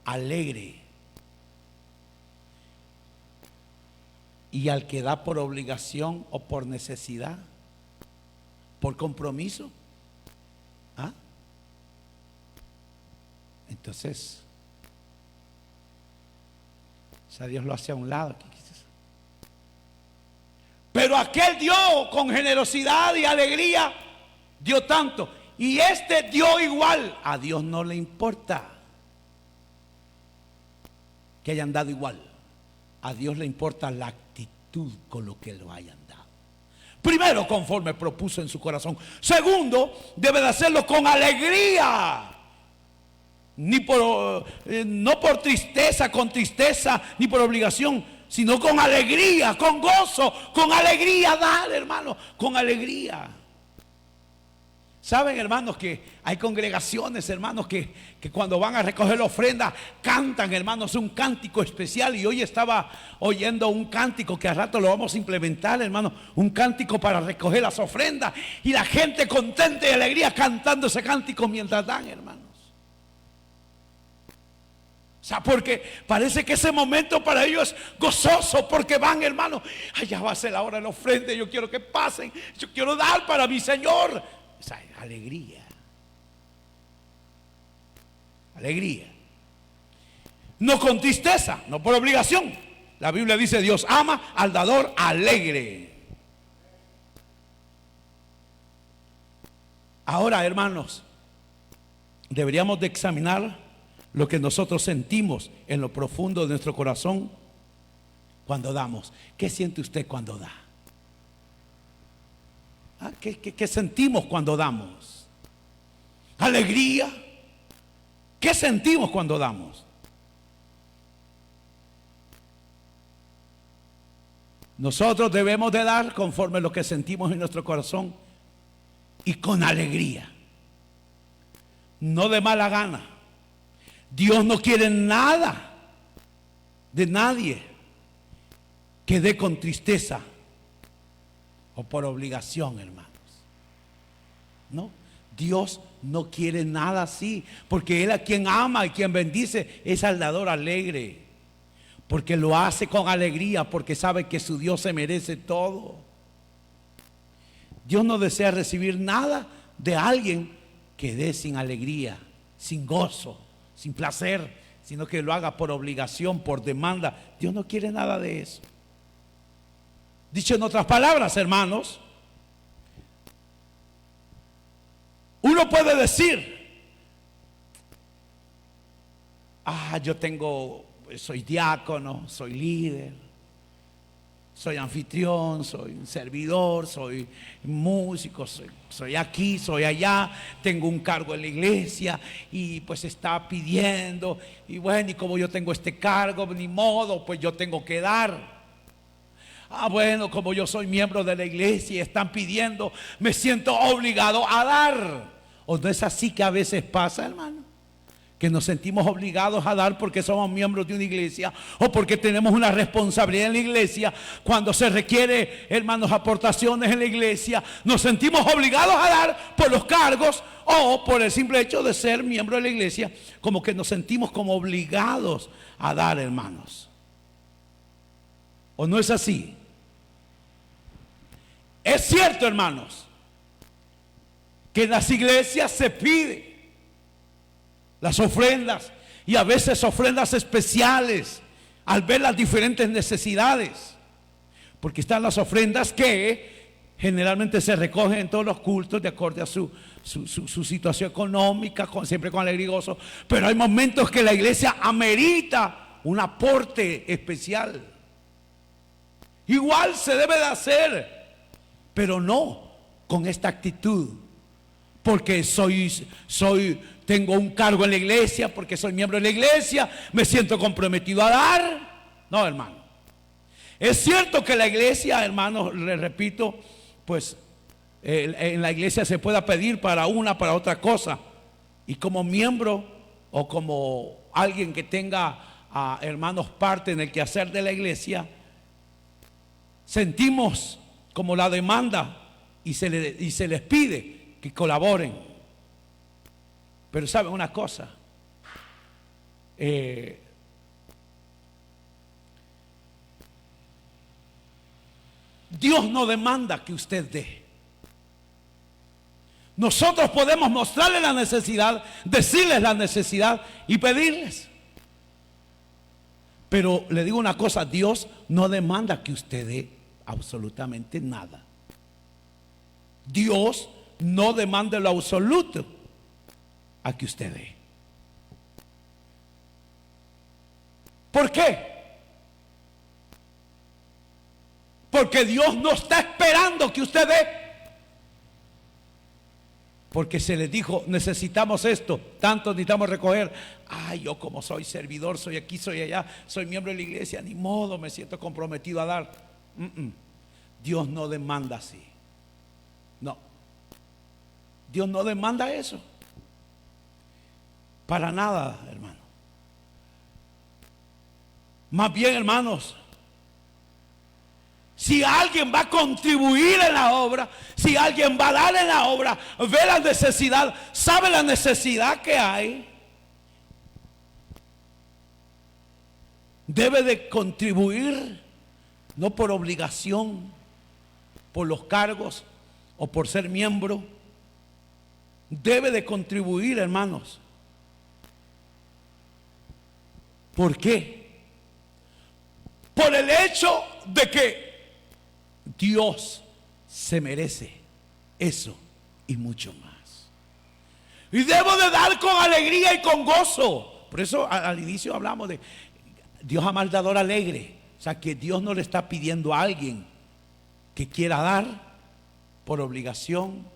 alegre, y al que da por obligación o por necesidad, por compromiso. ¿Ah? Entonces, o sea, Dios lo hace a un lado. Pero aquel dio con generosidad y alegría, dio tanto, y este dio igual. A Dios no le importa que hayan dado igual. A Dios le importa la actitud con lo que lo hayan dado. Primero, conforme propuso en su corazón. Segundo, debe de hacerlo con alegría. No por tristeza, con tristeza, ni por obligación, sino con alegría, con gozo, con alegría dar, hermano, con alegría. Saben, hermanos, que hay congregaciones, hermanos, que cuando van a recoger la ofrenda cantan, hermanos, un cántico especial. Y hoy estaba oyendo un cántico que al rato lo vamos a implementar, hermanos, un cántico para recoger las ofrendas, y la gente contenta y alegría cantando ese cántico mientras dan, hermanos. O sea, porque parece que ese momento para ellos es gozoso, porque van, hermanos, allá va a ser la hora de la ofrenda, yo quiero que pasen, yo quiero dar para mi Señor. O sea, alegría. Alegría. No con tristeza, no por obligación. La Biblia dice: Dios ama al dador alegre. Ahora, hermanos, deberíamos de examinar lo que nosotros sentimos en lo profundo de nuestro corazón cuando damos. ¿Qué siente usted cuando da? ¿Qué sentimos cuando damos? ¿Alegría? ¿Qué sentimos cuando damos? Nosotros debemos de dar conforme a lo que sentimos en nuestro corazón y con alegría, no de mala gana. Dios no quiere nada de nadie que dé con tristeza o por obligación, hermanos. No, Dios no quiere nada así, porque Él a quien ama y quien bendice es al dador alegre, porque lo hace con alegría, porque sabe que su Dios se merece todo. Dios no desea recibir nada de alguien que dé sin alegría, sin gozo, sin placer, sino que lo haga por obligación, por demanda. Dios no quiere nada de eso. Dicho en otras palabras, hermanos, uno puede decir: yo soy diácono, soy líder, soy anfitrión, soy un servidor, soy músico, soy aquí, soy allá, tengo un cargo en la iglesia y pues está pidiendo, y bueno, y como yo tengo este cargo, ni modo, pues yo tengo que dar. Bueno, como yo soy miembro de la iglesia y están pidiendo, me siento obligado a dar. ¿O no es así que a veces pasa, hermano? Que nos sentimos obligados a dar porque somos miembros de una iglesia o porque tenemos una responsabilidad en la iglesia. Cuando se requiere, hermanos, aportaciones en la iglesia, nos sentimos obligados a dar por los cargos o por el simple hecho de ser miembro de la iglesia, como que nos sentimos como obligados a dar, hermanos. ¿O no es así? Es cierto, hermanos, que en las iglesias se pide las ofrendas, y a veces ofrendas especiales al ver las diferentes necesidades, porque están las ofrendas que generalmente se recogen en todos los cultos de acuerdo a su situación económica, siempre con alegría y gozo. Pero hay momentos que la iglesia amerita un aporte especial. Igual se debe de hacer, pero no con esta actitud, porque tengo un cargo en la iglesia, porque soy miembro de la iglesia, me siento comprometido a dar. No, hermano. Es cierto que la iglesia, hermanos, le repito, pues en la iglesia se pueda pedir para otra cosa, y como miembro o como alguien que tenga, hermanos, parte en el quehacer de la iglesia, sentimos como la demanda y se les pide que colaboren. Pero ¿saben una cosa? Dios no demanda que usted dé. Nosotros podemos mostrarle la necesidad, decirles la necesidad y pedirles. Pero le digo una cosa: Dios no demanda que usted dé absolutamente nada. Dios no demanda lo absoluto a que usted dé. ¿Por qué? Porque Dios no está esperando que usted dé. Porque se les dijo: necesitamos esto, tanto necesitamos recoger. Yo como soy servidor, soy aquí, soy allá, soy miembro de la iglesia, ni modo, me siento comprometido a dar. Dios no demanda así. No. Dios no demanda eso. Para nada, hermano. Más bien, hermanos, si alguien va a contribuir en la obra, si alguien va a dar en la obra, ve la necesidad, sabe la necesidad que hay, debe de contribuir, no por obligación, por los cargos o por ser miembro. Debe de contribuir, hermanos. ¿Por qué? Por el hecho de que Dios se merece eso y mucho más. Y debo de dar con alegría y con gozo. Por eso al inicio hablamos de Dios ama al dador alegre. O sea, que Dios no le está pidiendo a alguien que quiera dar por obligación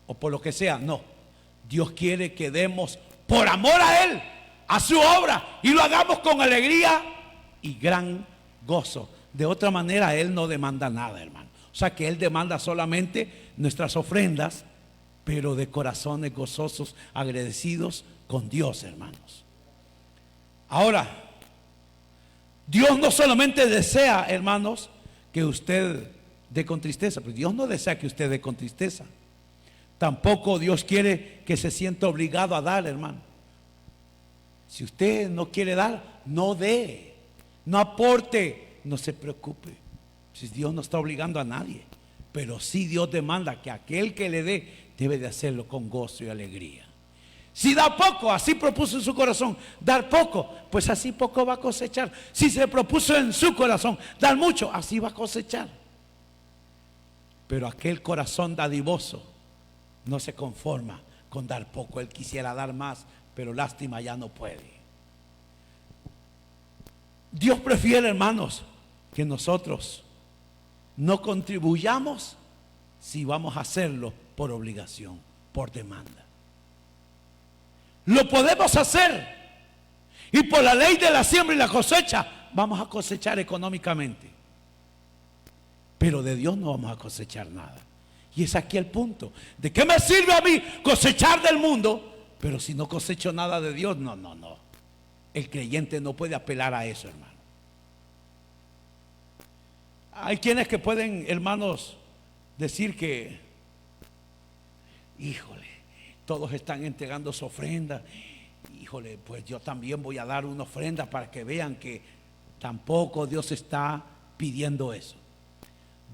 o por lo que sea. No, Dios quiere que demos por amor a Él, a su obra, y lo hagamos con alegría y gran gozo. De otra manera Él no demanda nada, hermano. O sea que Él demanda solamente nuestras ofrendas, pero de corazones gozosos, agradecidos con Dios, hermanos. Ahora, Dios no solamente desea, hermanos, que usted dé con tristeza, pero Dios no desea que usted dé con tristeza. Tampoco Dios quiere que se sienta obligado a dar, hermano. Si usted no quiere dar, no dé, no aporte, no se preocupe. Si Dios no está obligando a nadie, Pero sí Dios demanda que aquel que le dé debe de hacerlo con gozo y alegría. Si da poco, así propuso en su corazón dar poco, pues así poco va a cosechar. Si se propuso en su corazón dar mucho, así va a cosechar. Pero aquel corazón dadivoso no se conforma con dar poco. Él quisiera dar más, pero lástima ya no puede. Dios prefiere, hermanos, que nosotros no contribuyamos si vamos a hacerlo por obligación, por demanda. Lo podemos hacer y por la ley de la siembra y la cosecha vamos a cosechar económicamente, pero de Dios no vamos a cosechar nada. Y es aquí el punto. ¿De qué me sirve a mí cosechar del mundo, pero si no cosecho nada de Dios? No. El creyente no puede apelar a eso, hermano. Hay quienes que pueden, hermanos, decir que, híjole, todos están entregando su ofrenda. Híjole, pues yo también voy a dar una ofrenda para que vean que tampoco Dios está pidiendo eso.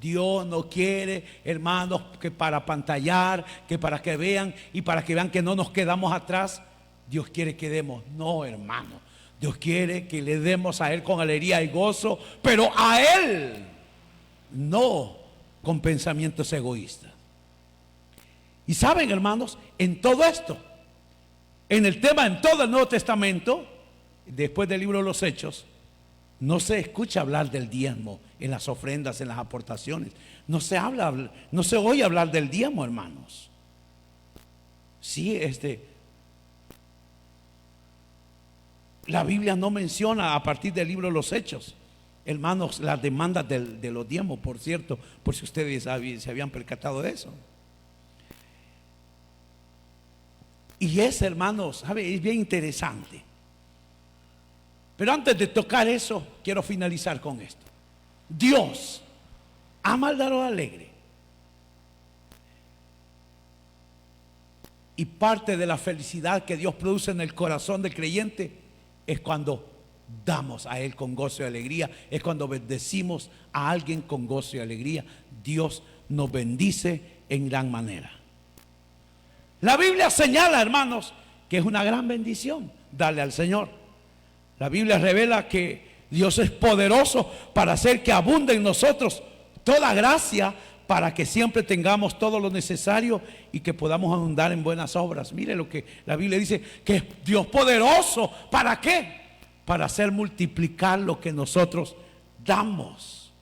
Dios no quiere, hermanos, que para pantallar, que para que vean y para que vean que no nos quedamos atrás. Dios quiere que demos. No, hermano. Dios quiere que le demos a Él con alegría y gozo, pero a Él, no con pensamientos egoístas. Y saben, hermanos, en todo esto, en el tema, en todo el Nuevo Testamento, después del libro de los Hechos, no se escucha hablar del diezmo en las ofrendas, en las aportaciones. No se oye hablar del diezmo, hermanos. Sí, la Biblia no menciona a partir del libro de los Hechos, hermanos, las demandas de los diezmos, por cierto, por si ustedes se habían percatado de eso. Y hermanos, ¿sabe? Es bien interesante. Pero antes de tocar eso, quiero finalizar con esto. Dios ama al dador alegre. Y parte de la felicidad que Dios produce en el corazón del creyente es cuando damos a Él con gozo y alegría. Es cuando bendecimos a alguien con gozo y alegría. Dios nos bendice en gran manera. La Biblia señala, hermanos, que es una gran bendición darle al Señor. La Biblia revela que Dios es poderoso para hacer que abunde en nosotros toda gracia, para que siempre tengamos todo lo necesario y que podamos abundar en buenas obras. Mire lo que la Biblia dice, que es Dios poderoso. ¿Para qué? Para hacer multiplicar lo que nosotros damos.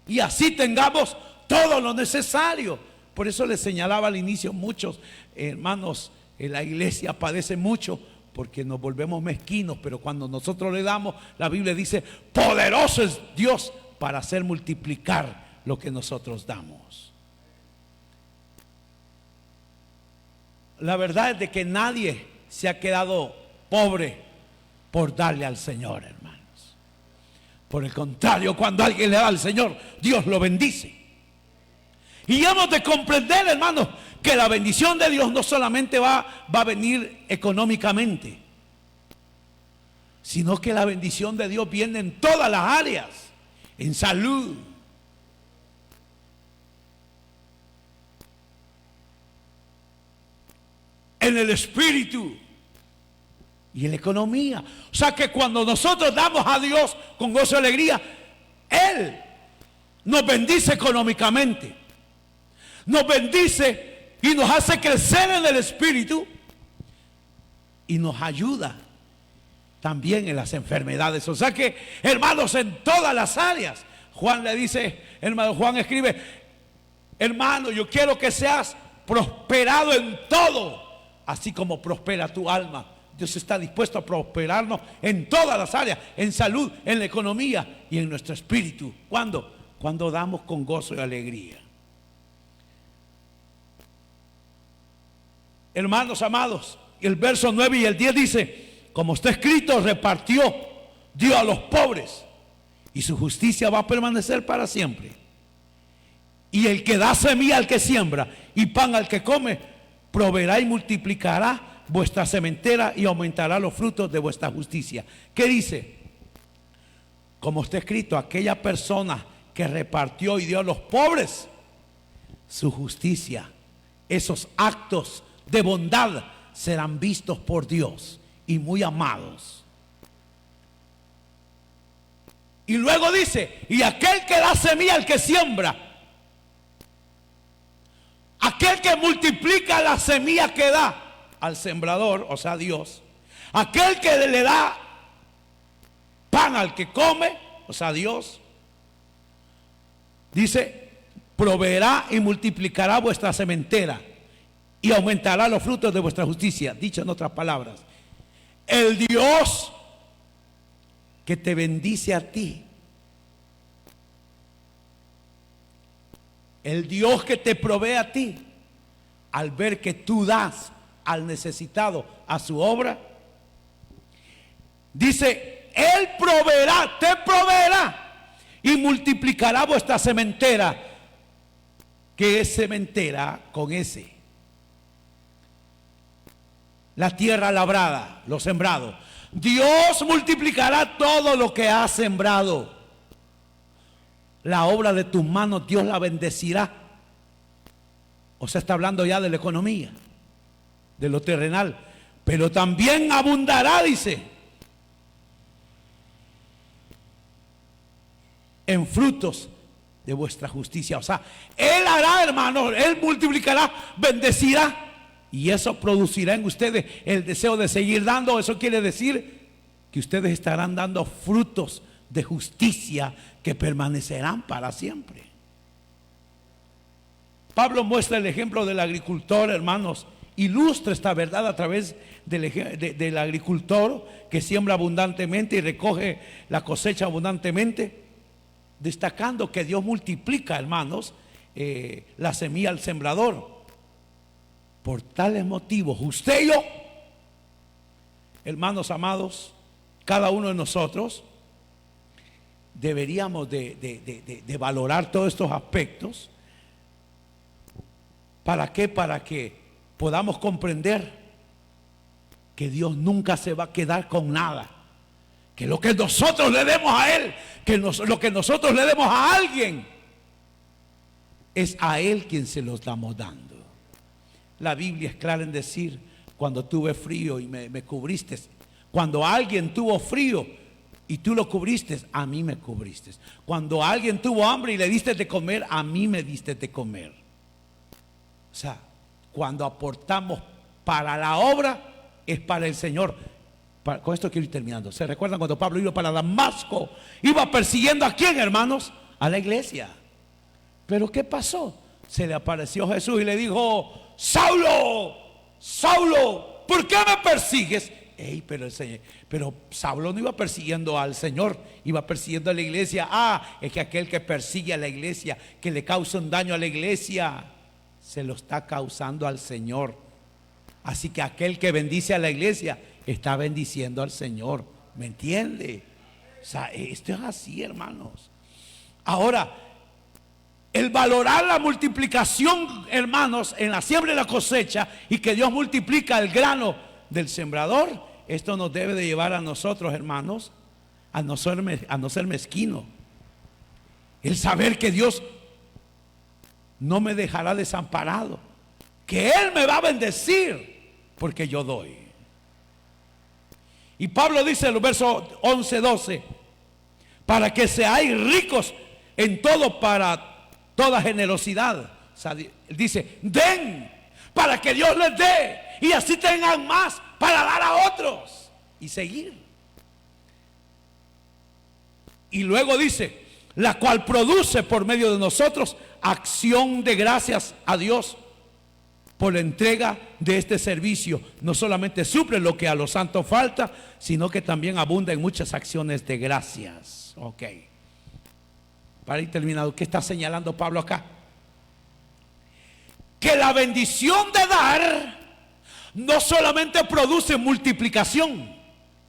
Y así tengamos todo lo necesario. Por eso les señalaba al inicio, muchos hermanos en la iglesia padecen mucho porque nos volvemos mezquinos, pero cuando nosotros le damos, la Biblia dice, poderoso es Dios para hacer multiplicar lo que nosotros damos. La verdad es de que nadie se ha quedado pobre por darle al Señor, hermanos. Por el contrario, cuando alguien le da al Señor, Dios lo bendice. Y hemos de comprender, hermanos, que la bendición de Dios no solamente va a venir económicamente, sino que la bendición de Dios viene en todas las áreas, en salud, en el espíritu y en la economía. O sea que cuando nosotros damos a Dios con gozo y alegría, Él nos bendice económicamente, nos bendice y nos hace crecer en el espíritu y nos ayuda también en las enfermedades. O sea que, hermanos, en todas las áreas. Juan le dice, hermano, Juan escribe, hermano, yo quiero que seas prosperado en todo, así como prospera tu alma. Dios está dispuesto a prosperarnos en todas las áreas, en salud, en la economía y en nuestro espíritu. ¿Cuándo? Cuando damos con gozo y alegría. Hermanos amados, el verso 9 y el 10 dice, como está escrito, repartió, dio a los pobres, y su justicia va a permanecer para siempre. Y el que da semilla al que siembra y pan al que come, proveerá y multiplicará vuestra sementera y aumentará los frutos de vuestra justicia. ¿Qué dice? Como está escrito, aquella persona que repartió y dio a los pobres, su justicia, esos actos de bondad serán vistos por Dios y muy amados. Y luego dice, y aquel que da semilla al que siembra, aquel que multiplica la semilla que da al sembrador, o sea Dios, aquel que le da pan al que come, o sea Dios, dice, proveerá y multiplicará vuestra sementera y aumentará los frutos de vuestra justicia. Dicho en otras palabras, el Dios que te bendice a ti, el Dios que te provee a ti, al ver que tú das al necesitado a su obra, dice, Él proveerá, te proveerá y multiplicará vuestra sementera. ¿Qué es sementera? Con ese. La tierra labrada, lo sembrado. Dios multiplicará todo lo que has sembrado. La obra de tus manos Dios la bendecirá. O sea, está hablando ya de la economía, de lo terrenal. Pero también abundará, dice, en frutos de vuestra justicia. O sea, Él hará, hermanos, Él multiplicará, bendecirá. Y eso producirá en ustedes el deseo de seguir dando. Eso quiere decir que ustedes estarán dando frutos de justicia que permanecerán para siempre. Pablo muestra el ejemplo del agricultor, hermanos. Ilustra esta verdad a través del agricultor que siembra abundantemente y recoge la cosecha abundantemente, destacando que Dios multiplica, hermanos, la semilla al sembrador. Por tales motivos, usted y yo, hermanos amados, cada uno de nosotros deberíamos de valorar todos estos aspectos. ¿Para qué? Para que podamos comprender que Dios nunca se va a quedar con nada. Que lo que nosotros le demos a Él, lo que nosotros le demos a alguien, es a Él quien se los estamos dando. La Biblia es clara en decir, cuando tuve frío y me cubriste, cuando alguien tuvo frío y tú lo cubriste, a mí me cubriste. Cuando alguien tuvo hambre y le diste de comer, a mí me diste de comer. O sea, cuando aportamos para la obra, es para el Señor. Con esto quiero ir terminando. ¿Se recuerdan cuando Pablo iba para Damasco? Iba persiguiendo ¿a quién, hermanos? A la iglesia. ¿Pero qué pasó? Se le apareció Jesús y le dijo: Saulo, Saulo, ¿por qué me persigues? Pero Saulo no iba persiguiendo al Señor, iba persiguiendo a la iglesia. Es que aquel que persigue a la iglesia, que le causa un daño a la iglesia, se lo está causando al Señor. Así que aquel que bendice a la iglesia está bendiciendo al Señor. ¿Me entiende? O sea, esto es así, hermanos. Ahora, el valorar la multiplicación, hermanos, en la siembra y la cosecha, y que Dios multiplica el grano del sembrador, esto nos debe de llevar a nosotros, hermanos, a no ser mezquino. El saber que Dios no me dejará desamparado, que Él me va a bendecir porque yo doy. Y Pablo dice en los versos 11, 12, para que seáis ricos en todo, para toda generosidad. O sea, dice, den para que Dios les dé, y así tengan más para dar a otros y seguir. Y luego dice, la cual produce por medio de nosotros acción de gracias a Dios por la entrega de este servicio. No solamente suple lo que a los santos falta, sino que también abunda en muchas acciones de gracias. Ok. Para ir terminado, ¿qué está señalando Pablo acá? Que la bendición de dar no solamente produce multiplicación,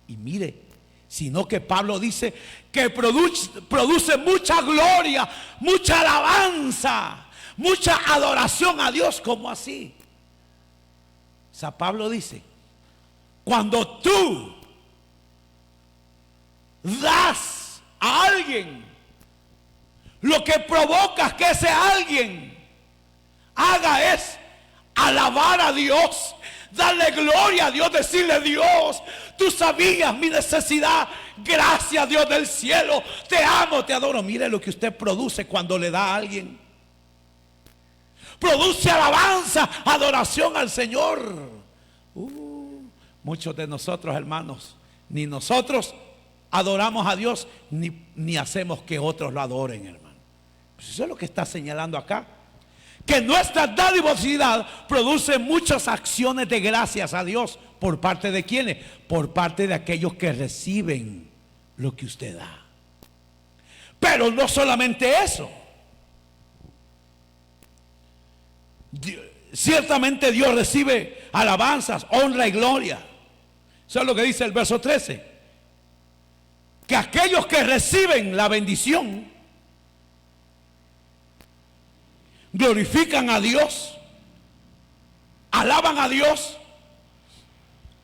y mire, sino que Pablo dice que produce mucha gloria, mucha alabanza, mucha adoración a Dios. ¿Cómo así? O sea, Pablo dice, cuando tú das a alguien, lo que provoca que ese alguien haga es alabar a Dios, darle gloria a Dios, decirle: Dios, tú sabías mi necesidad, gracias Dios del cielo, te amo, te adoro. Mire lo que usted produce cuando le da a alguien. Produce alabanza, adoración al Señor. Muchos de nosotros, hermanos, ni nosotros adoramos a Dios, ni hacemos que otros lo adoren, hermano. Pues eso es lo que está señalando acá. Que nuestra dadivosidad produce muchas acciones de gracias a Dios. ¿Por parte de quiénes? Por parte de aquellos que reciben lo que usted da. Pero no solamente eso. Ciertamente Dios recibe alabanzas, honra y gloria. Eso es lo que dice el verso 13. Que aquellos que reciben la bendición glorifican a Dios, alaban a Dios,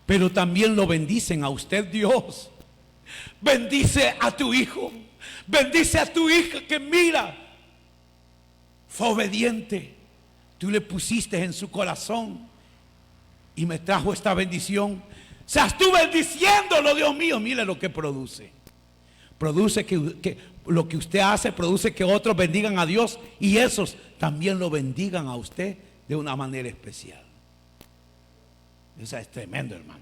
pero también lo bendicen a usted. Dios, bendice a tu hijo, bendice a tu hija que mira, fue obediente, tú le pusiste en su corazón y me trajo esta bendición. O sea, estuve bendiciéndolo, Dios mío. Mire lo que produce. Produce que lo que usted hace, produce que otros bendigan a Dios y esos también lo bendigan a usted de una manera especial. Eso es tremendo, hermano.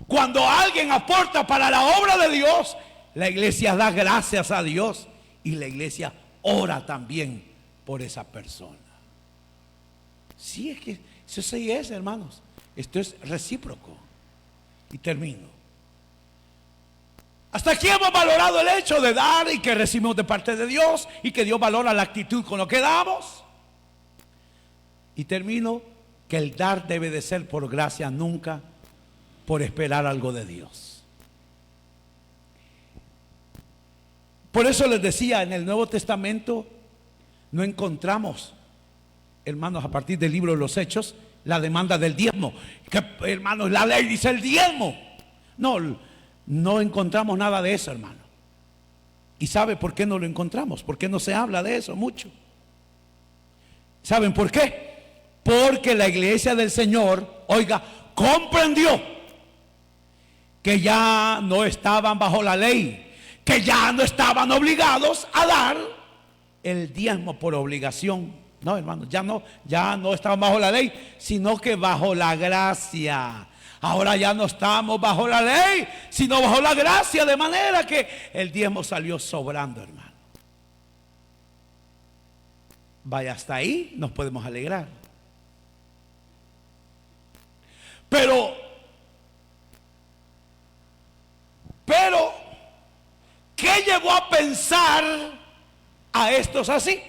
Cuando alguien aporta para la obra de Dios, la iglesia da gracias a Dios y la iglesia ora también por esa persona. Sí, es que eso sí es, hermanos. Esto es recíproco. Y termino. Hasta aquí hemos valorado el hecho de dar y que recibimos de parte de Dios y que Dios valora la actitud con lo que damos. Y termino que el dar debe de ser por gracia, nunca por esperar algo de Dios. Por eso les decía, en el Nuevo Testamento no encontramos, hermanos, a partir del libro de los Hechos, la demanda del diezmo. Que, hermanos, la ley dice el diezmo. No encontramos nada de eso, hermano. ¿Y sabe por qué no lo encontramos? ¿Por qué no se habla de eso mucho? ¿Saben por qué? Porque la iglesia del Señor, oiga, comprendió que ya no estaban bajo la ley, que ya no estaban obligados a dar el diezmo por obligación. No, hermano, ya no estaban bajo la ley, sino que bajo la gracia. Ahora ya no estamos bajo la ley, sino bajo la gracia, de manera que el diezmo salió sobrando, hermano. Vaya, hasta ahí nos podemos alegrar. Pero, ¿qué llevó a pensar a estos así?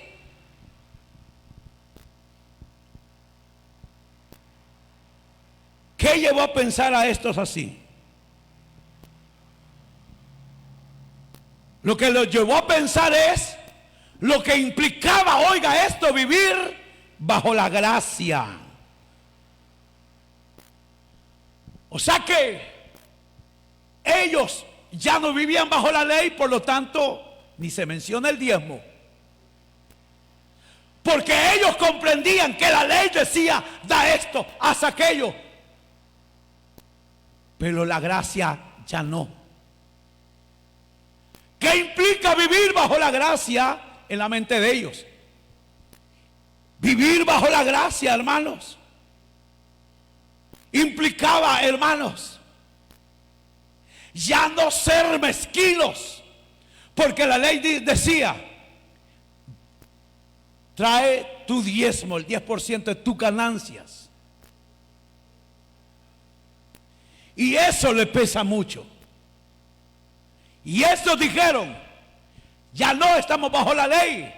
¿Qué llevó a pensar a estos así? Lo que los llevó a pensar es lo que implicaba, oiga esto, vivir bajo la gracia. O sea que ellos ya no vivían bajo la ley, por lo tanto, ni se menciona el diezmo. Porque ellos comprendían que la ley decía, da esto, haz aquello. Pero la gracia ya no. ¿Qué implica vivir bajo la gracia en la mente de ellos? Vivir bajo la gracia, hermanos, implicaba, hermanos, ya no ser mezquinos. Porque la ley decía, trae tu diezmo, el 10% de tus ganancias. Y eso le pesa mucho. Y estos dijeron, ya no estamos bajo la ley.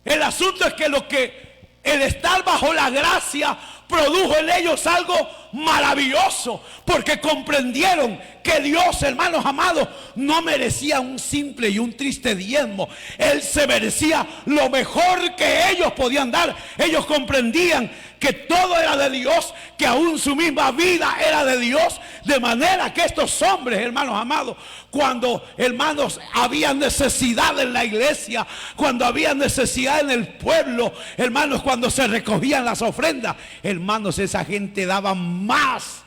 El asunto es que el estar bajo la gracia produjo en ellos algo maravilloso, porque comprendieron que Dios, hermanos amados, no merecía un simple y un triste diezmo. Él se merecía lo mejor que ellos podían dar. Ellos comprendían que todo era de Dios, que aún su misma vida era de Dios, de manera que estos hombres, hermanos amados, cuando, hermanos, había necesidad en la iglesia, cuando había necesidad en el pueblo, hermanos, cuando se recogían las ofrendas, hermanos, esa gente daba más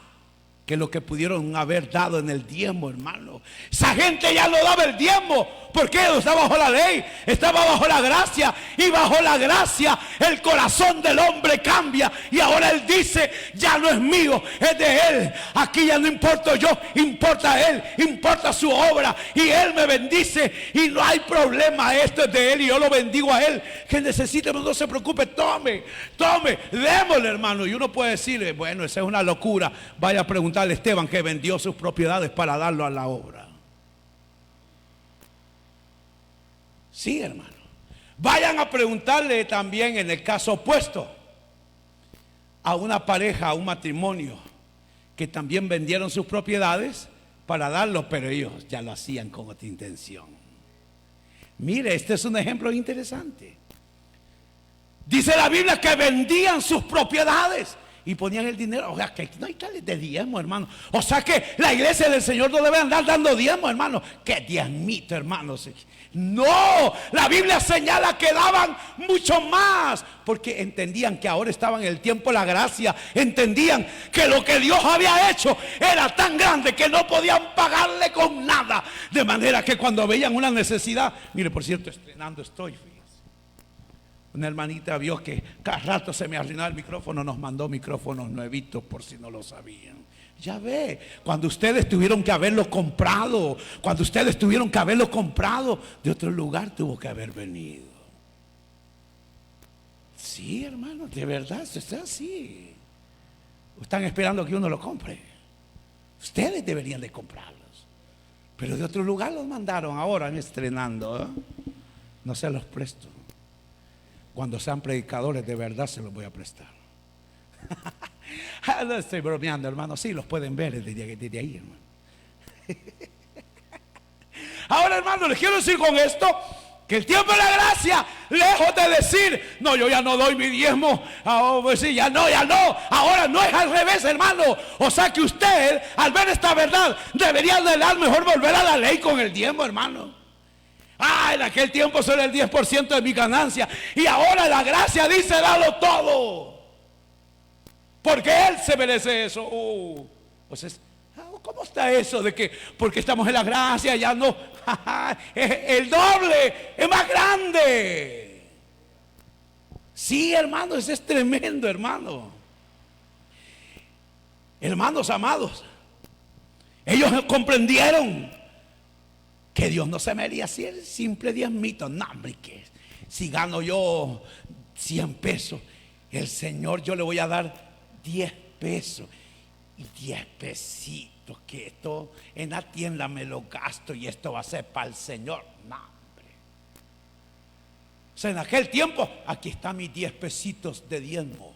que lo que pudieron haber dado en el diezmo, hermano. Esa gente ya no daba el diezmo, porque está bajo la ley, estaba bajo la gracia, y bajo la gracia el corazón del hombre cambia, y ahora él dice: ya no es mío, es de él. Aquí ya no importo yo, importa él, importa su obra, y él me bendice, y no hay problema, esto es de él, y yo lo bendigo a él. Que necesite, no se preocupe, tome, démosle, hermano. Y uno puede decirle: bueno, esa es una locura. Vaya a preguntarle a Esteban, que vendió sus propiedades para darlo a la obra. Sí, hermano. Vayan a preguntarle también, en el caso opuesto, a una pareja, a un matrimonio, que también vendieron sus propiedades para darlo, pero ellos ya lo hacían con otra intención. Mire, este es un ejemplo interesante. Dice la Biblia que vendían sus propiedades y ponían el dinero. O sea, que no hay tales de diezmo, hermano. O sea, que la iglesia del Señor no debe andar dando diezmo, hermano. Que diezmito, hermanos. No, la Biblia señala que daban mucho más, porque entendían que ahora estaban en el tiempo de la gracia. Entendían que lo que Dios había hecho era tan grande que no podían pagarle con nada. De manera que cuando veían una necesidad, mire, por cierto, estrenando estoy, fíjese. Una hermanita vio que cada rato se me arruinaba el micrófono, nos mandó micrófonos nuevitos, por si no lo sabían. Ya ve, cuando ustedes tuvieron que haberlo comprado, de otro lugar tuvo que haber venido. Sí, hermano, de verdad, esto está así. Están esperando que uno lo compre. Ustedes deberían de comprarlos, pero de otro lugar los mandaron. Ahora estrenando, ¿eh? No se los presto. Cuando sean predicadores de verdad se los voy a prestar. No estoy bromeando, hermano. Sí, los pueden ver desde ahí, hermano. Ahora, hermano, les quiero decir con esto que el tiempo de la gracia, lejos de decir: no, yo ya no doy mi diezmo, pues sí, ya no. Ahora no es al revés, hermano. O sea que usted, al ver esta verdad, debería de dar mejor volver a la ley con el diezmo, hermano. En aquel tiempo solo el 10% de mi ganancia, y ahora la gracia dice: dalo todo, porque él se merece eso. Pues ¿cómo está eso de que porque estamos en la gracia ya no? El doble, es más grande. Sí, hermano, eso es tremendo, hermano. Hermanos amados, ellos comprendieron que Dios no se merecía así el simple diezmito. No, hombre, que si gano yo 100 pesos, el Señor yo le voy a dar 10 pesos. Y 10 pesitos, que esto en la tienda me lo gasto y esto va a ser para el Señor. No, hombre. O sea, en aquel tiempo, aquí están mis 10 pesitos de diezmo.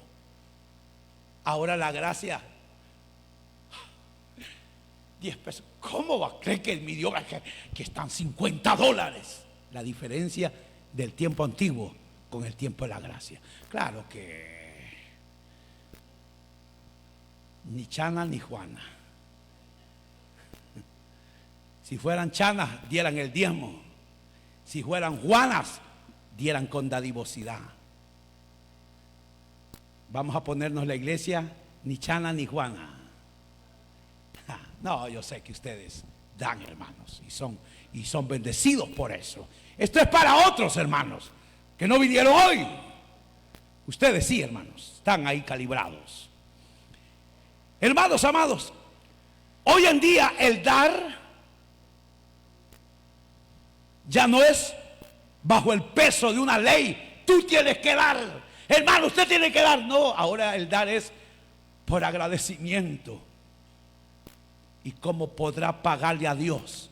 Ahora la gracia, 10 pesos. ¿Cómo va a creer que mi Dios que están $50? La diferencia del tiempo antiguo con el tiempo de la gracia. Claro que ni Chana ni Juana. Si fueran Chanas, dieran el diezmo. Si fueran Juanas, dieran con dadivosidad. Vamos a ponernos la iglesia: ni Chana ni Juana. No, yo sé que ustedes dan, hermanos, y son bendecidos por eso. Esto es para otros hermanos que no vinieron hoy. Ustedes sí, hermanos, están ahí calibrados. Hermanos amados, hoy en día el dar ya no es bajo el peso de una ley. Tú tienes que dar, hermano, usted tiene que dar. No, ahora el dar es por agradecimiento. ¿Y cómo podrá pagarle a Dios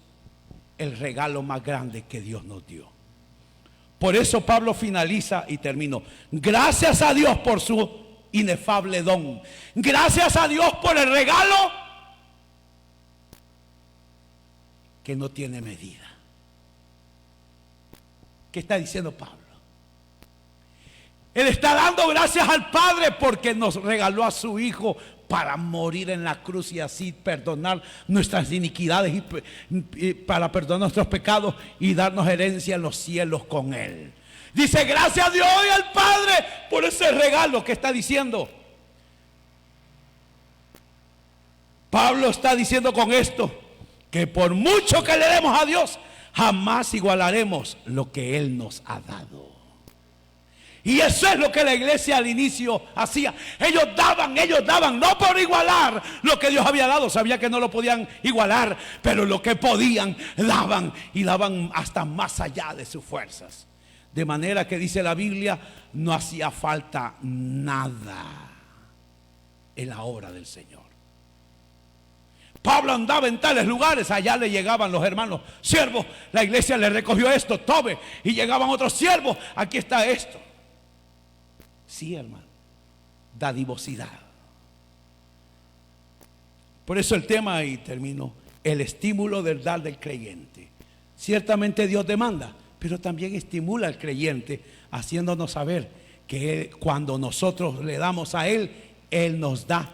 el regalo más grande que Dios nos dio? Por eso Pablo finaliza y terminó: gracias a Dios por su inefable don. Gracias a Dios por el regalo que no tiene medida. ¿Qué está diciendo Pablo? Él está dando gracias al Padre porque nos regaló a su Hijo para morir en la cruz y así perdonar nuestras iniquidades y para perdonar nuestros pecados y darnos herencia en los cielos con Él. Dice gracias a Dios y al Padre por ese regalo que está diciendo. Pablo está diciendo con esto que por mucho que le demos a Dios, jamás igualaremos lo que Él nos ha dado. Y eso es lo que la iglesia al inicio hacía. Ellos daban, no por igualar lo que Dios había dado. Sabía que no lo podían igualar, pero lo que podían, daban. Y daban hasta más allá de sus fuerzas. De manera que dice la Biblia, no hacía falta nada en la obra del Señor. Pablo andaba en tales lugares, allá le llegaban los hermanos siervos, la iglesia le recogió esto, tome, y llegaban otros siervos, aquí está esto. Sí, hermano, dadivosidad. Por eso el tema, y termino, el estímulo del dar del creyente. Ciertamente Dios demanda, pero también estimula al creyente, haciéndonos saber que cuando nosotros le damos a Él, Él nos da,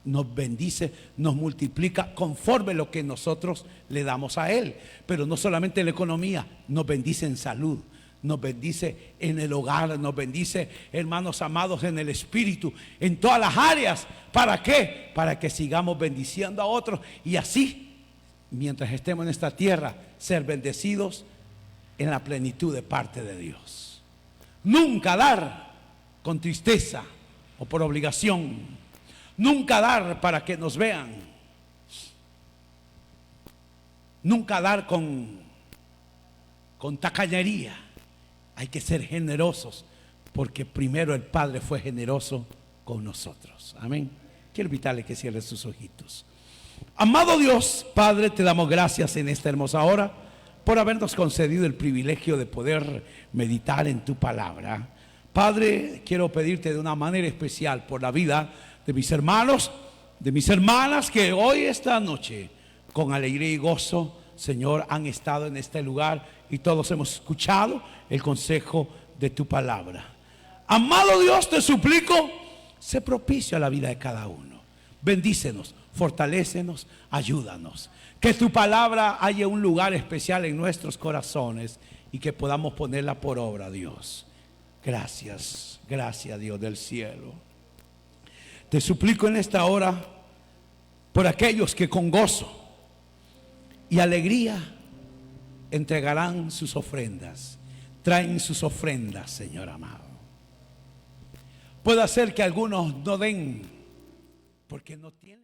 nos bendice, nos multiplica conforme lo que nosotros le damos a Él. Pero no solamente en la economía, nos bendice en salud, nos bendice en el hogar, nos bendice, hermanos amados, en el espíritu, en todas las áreas. ¿Para qué? Para que sigamos bendiciendo a otros y así, mientras estemos en esta tierra, ser bendecidos en la plenitud de parte de Dios. Nunca dar con tristeza o por obligación. Nunca dar para que nos vean. Nunca dar con tacañería. Hay que ser generosos porque primero el Padre fue generoso con nosotros. Amén. Quiero invitarle que cierre sus ojitos. Amado Dios, Padre, te damos gracias en esta hermosa hora por habernos concedido el privilegio de poder meditar en tu palabra. Padre, quiero pedirte de una manera especial por la vida de mis hermanos, de mis hermanas que hoy, esta noche, con alegría y gozo, Señor, han estado en este lugar y todos hemos escuchado el consejo de tu palabra. Amado Dios, te suplico, sé propicio a la vida de cada uno. Bendícenos, fortalécenos, ayúdanos. Que tu palabra haya un lugar especial en nuestros corazones y que podamos ponerla por obra, Dios. Gracias, gracias, Dios del cielo. Te suplico en esta hora por aquellos que con gozo y alegría entregarán sus ofrendas. Traen sus ofrendas, Señor amado. Puede ser que algunos no den porque no tienen.